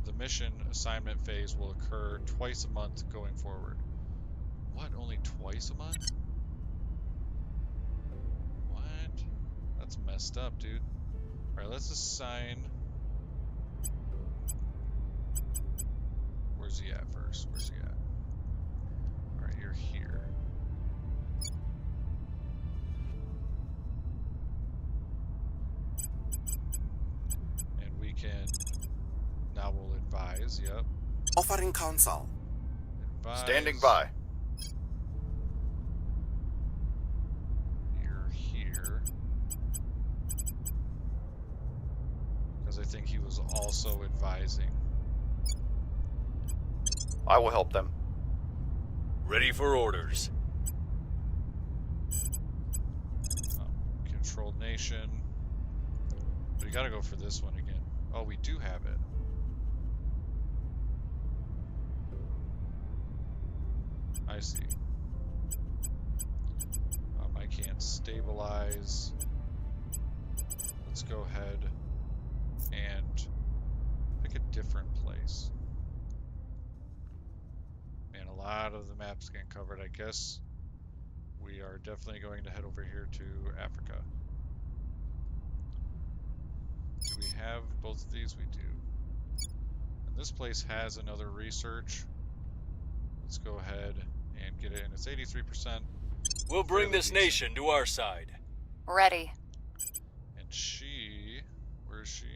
The mission assignment phase will occur twice a month going forward. What? Only twice a month? What? That's messed up, dude. Alright, let's assign... Where's he at first? Where's he at? Alright, you're here. And we can... Now we'll advise, yep. Offering counsel. Advise. Standing by. Because I think he was also advising. I will help them. Ready for orders. Controlled nation. But we gotta go for this one again. Oh, we do have it. I see. I can't stabilize. Let's go ahead and pick a different place. And a lot of the map's getting covered. I guess we are definitely going to head over here to Africa. Do we have both of these? We do. And this place has another research. Let's go ahead and get it, and it's 83%. We'll bring this nation to our side. Ready. And she... Where is she?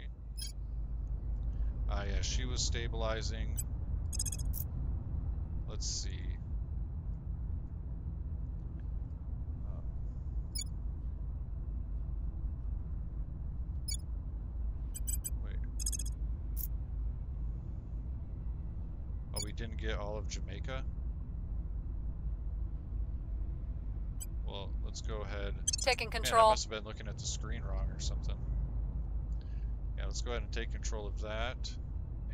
Ah, yeah, she was stabilizing. Let's see. Wait. Oh, we didn't get all of Jamaica? Well, let's go ahead. Taking Man, I control. must have been looking at the screen wrong or something. Yeah, let's go ahead and take control of that.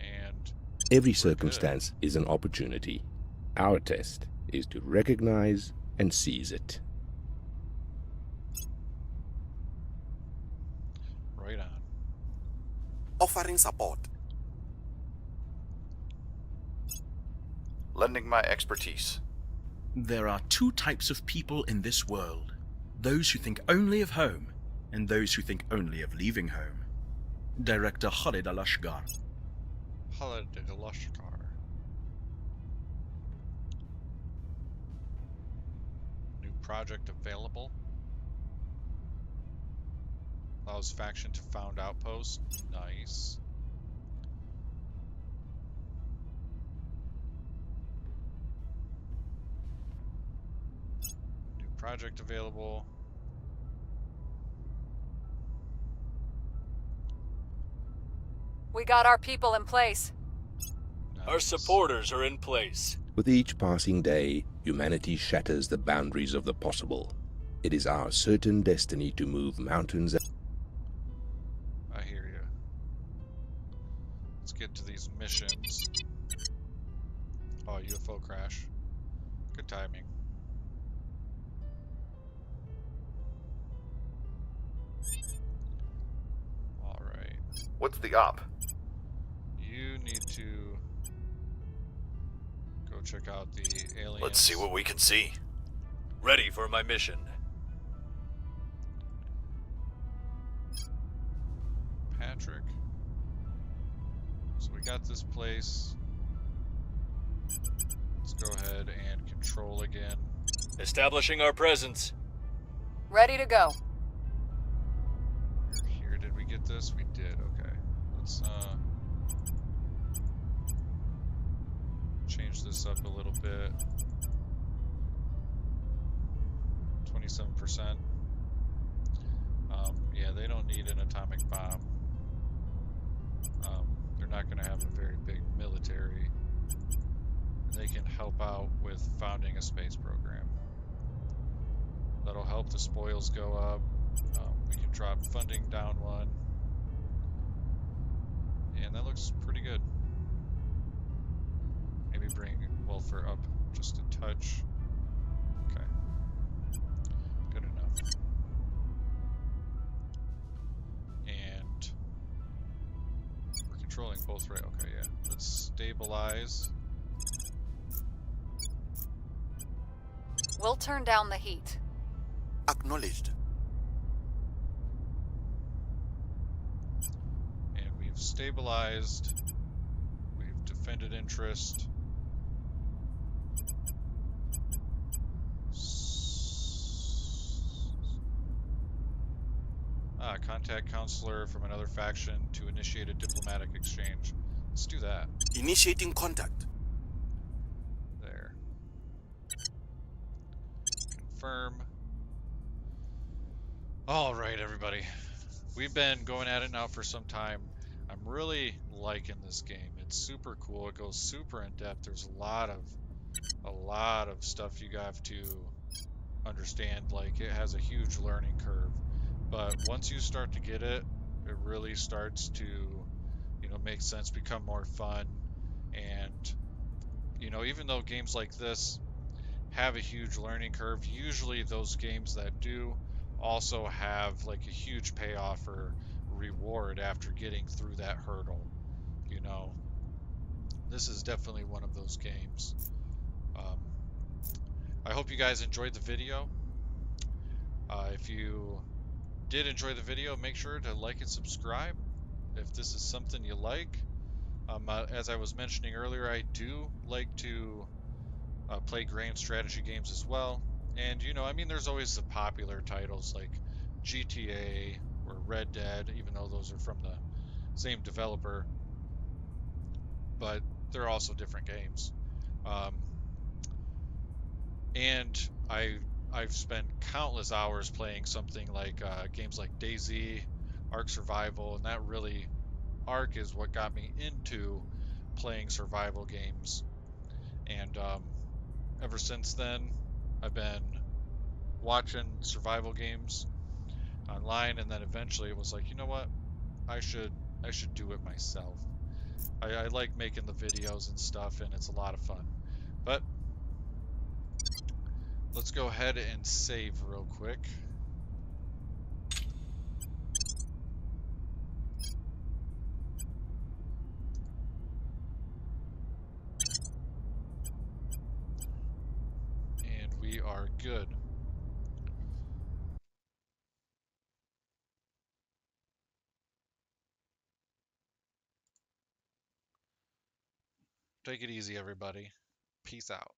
And every circumstance is an opportunity. Our test is to recognize and seize it. Right on. Offering support. Lending my expertise. There are two types of people in this world. Those who think only of home, and those who think only of leaving home. Director Khalid Al-Ashgar. Khalid Al-Ashgar. New project available. Allows faction to found outpost. Nice. New project available. We got our people in place. Nice. Our supporters are in place. With each passing day, humanity shatters the boundaries of the possible. It is our certain destiny to move mountains. I hear you. Let's get to these missions. Oh, UFO crash. Good timing. Alright. What's the op? You need to go check out the aliens. Let's see what we can see. Ready for my mission. Patrick. So we got this place. Let's go ahead and control again. Establishing our presence. Ready to go. Here, did we get this? We did, okay. Let's change this up a little bit. 27%. Yeah, they don't need an atomic bomb. They're not going to have a very big military. They can help out with founding a space program. That'll help the spoils go up. We can drop funding down one. And that looks pretty good. Maybe bring welfare up just a touch. Okay. Good enough. And we're controlling both, right? Okay, yeah. Let's stabilize. We'll turn down the heat. Acknowledged. And we've stabilized. We've defended interest. Contact counselor from another faction to initiate a diplomatic exchange. Let's do that. Initiating contact. There. Confirm. All right, everybody. We've been going at it now for some time. I'm really liking this game. It's super cool. It goes super in depth. There's a lot of stuff you have to understand. Like, it has a huge learning curve, but once you start to get it, it really starts to, you know, make sense, become more fun. And, you know, even though games like this have a huge learning curve, usually those games that do also have like a huge payoff or reward after getting through that hurdle. You know, this is definitely one of those games. I hope you guys enjoyed the video. If you did enjoy the video, make sure to like and subscribe if this is something you like. As I was mentioning earlier, I do like to play grand strategy games as well. And, you know, I mean, there's always the popular titles like GTA or Red Dead, even though those are from the same developer, but they're also different games. And I've spent countless hours playing something like games like DayZ, Ark Survival, and that really, Ark is what got me into playing survival games. And ever since then, I've been watching survival games online, and then eventually it was like, you know what, I should do it myself. I like making the videos and stuff, and it's a lot of fun. But let's go ahead and save real quick. And we are good. Take it easy, everybody. Peace out.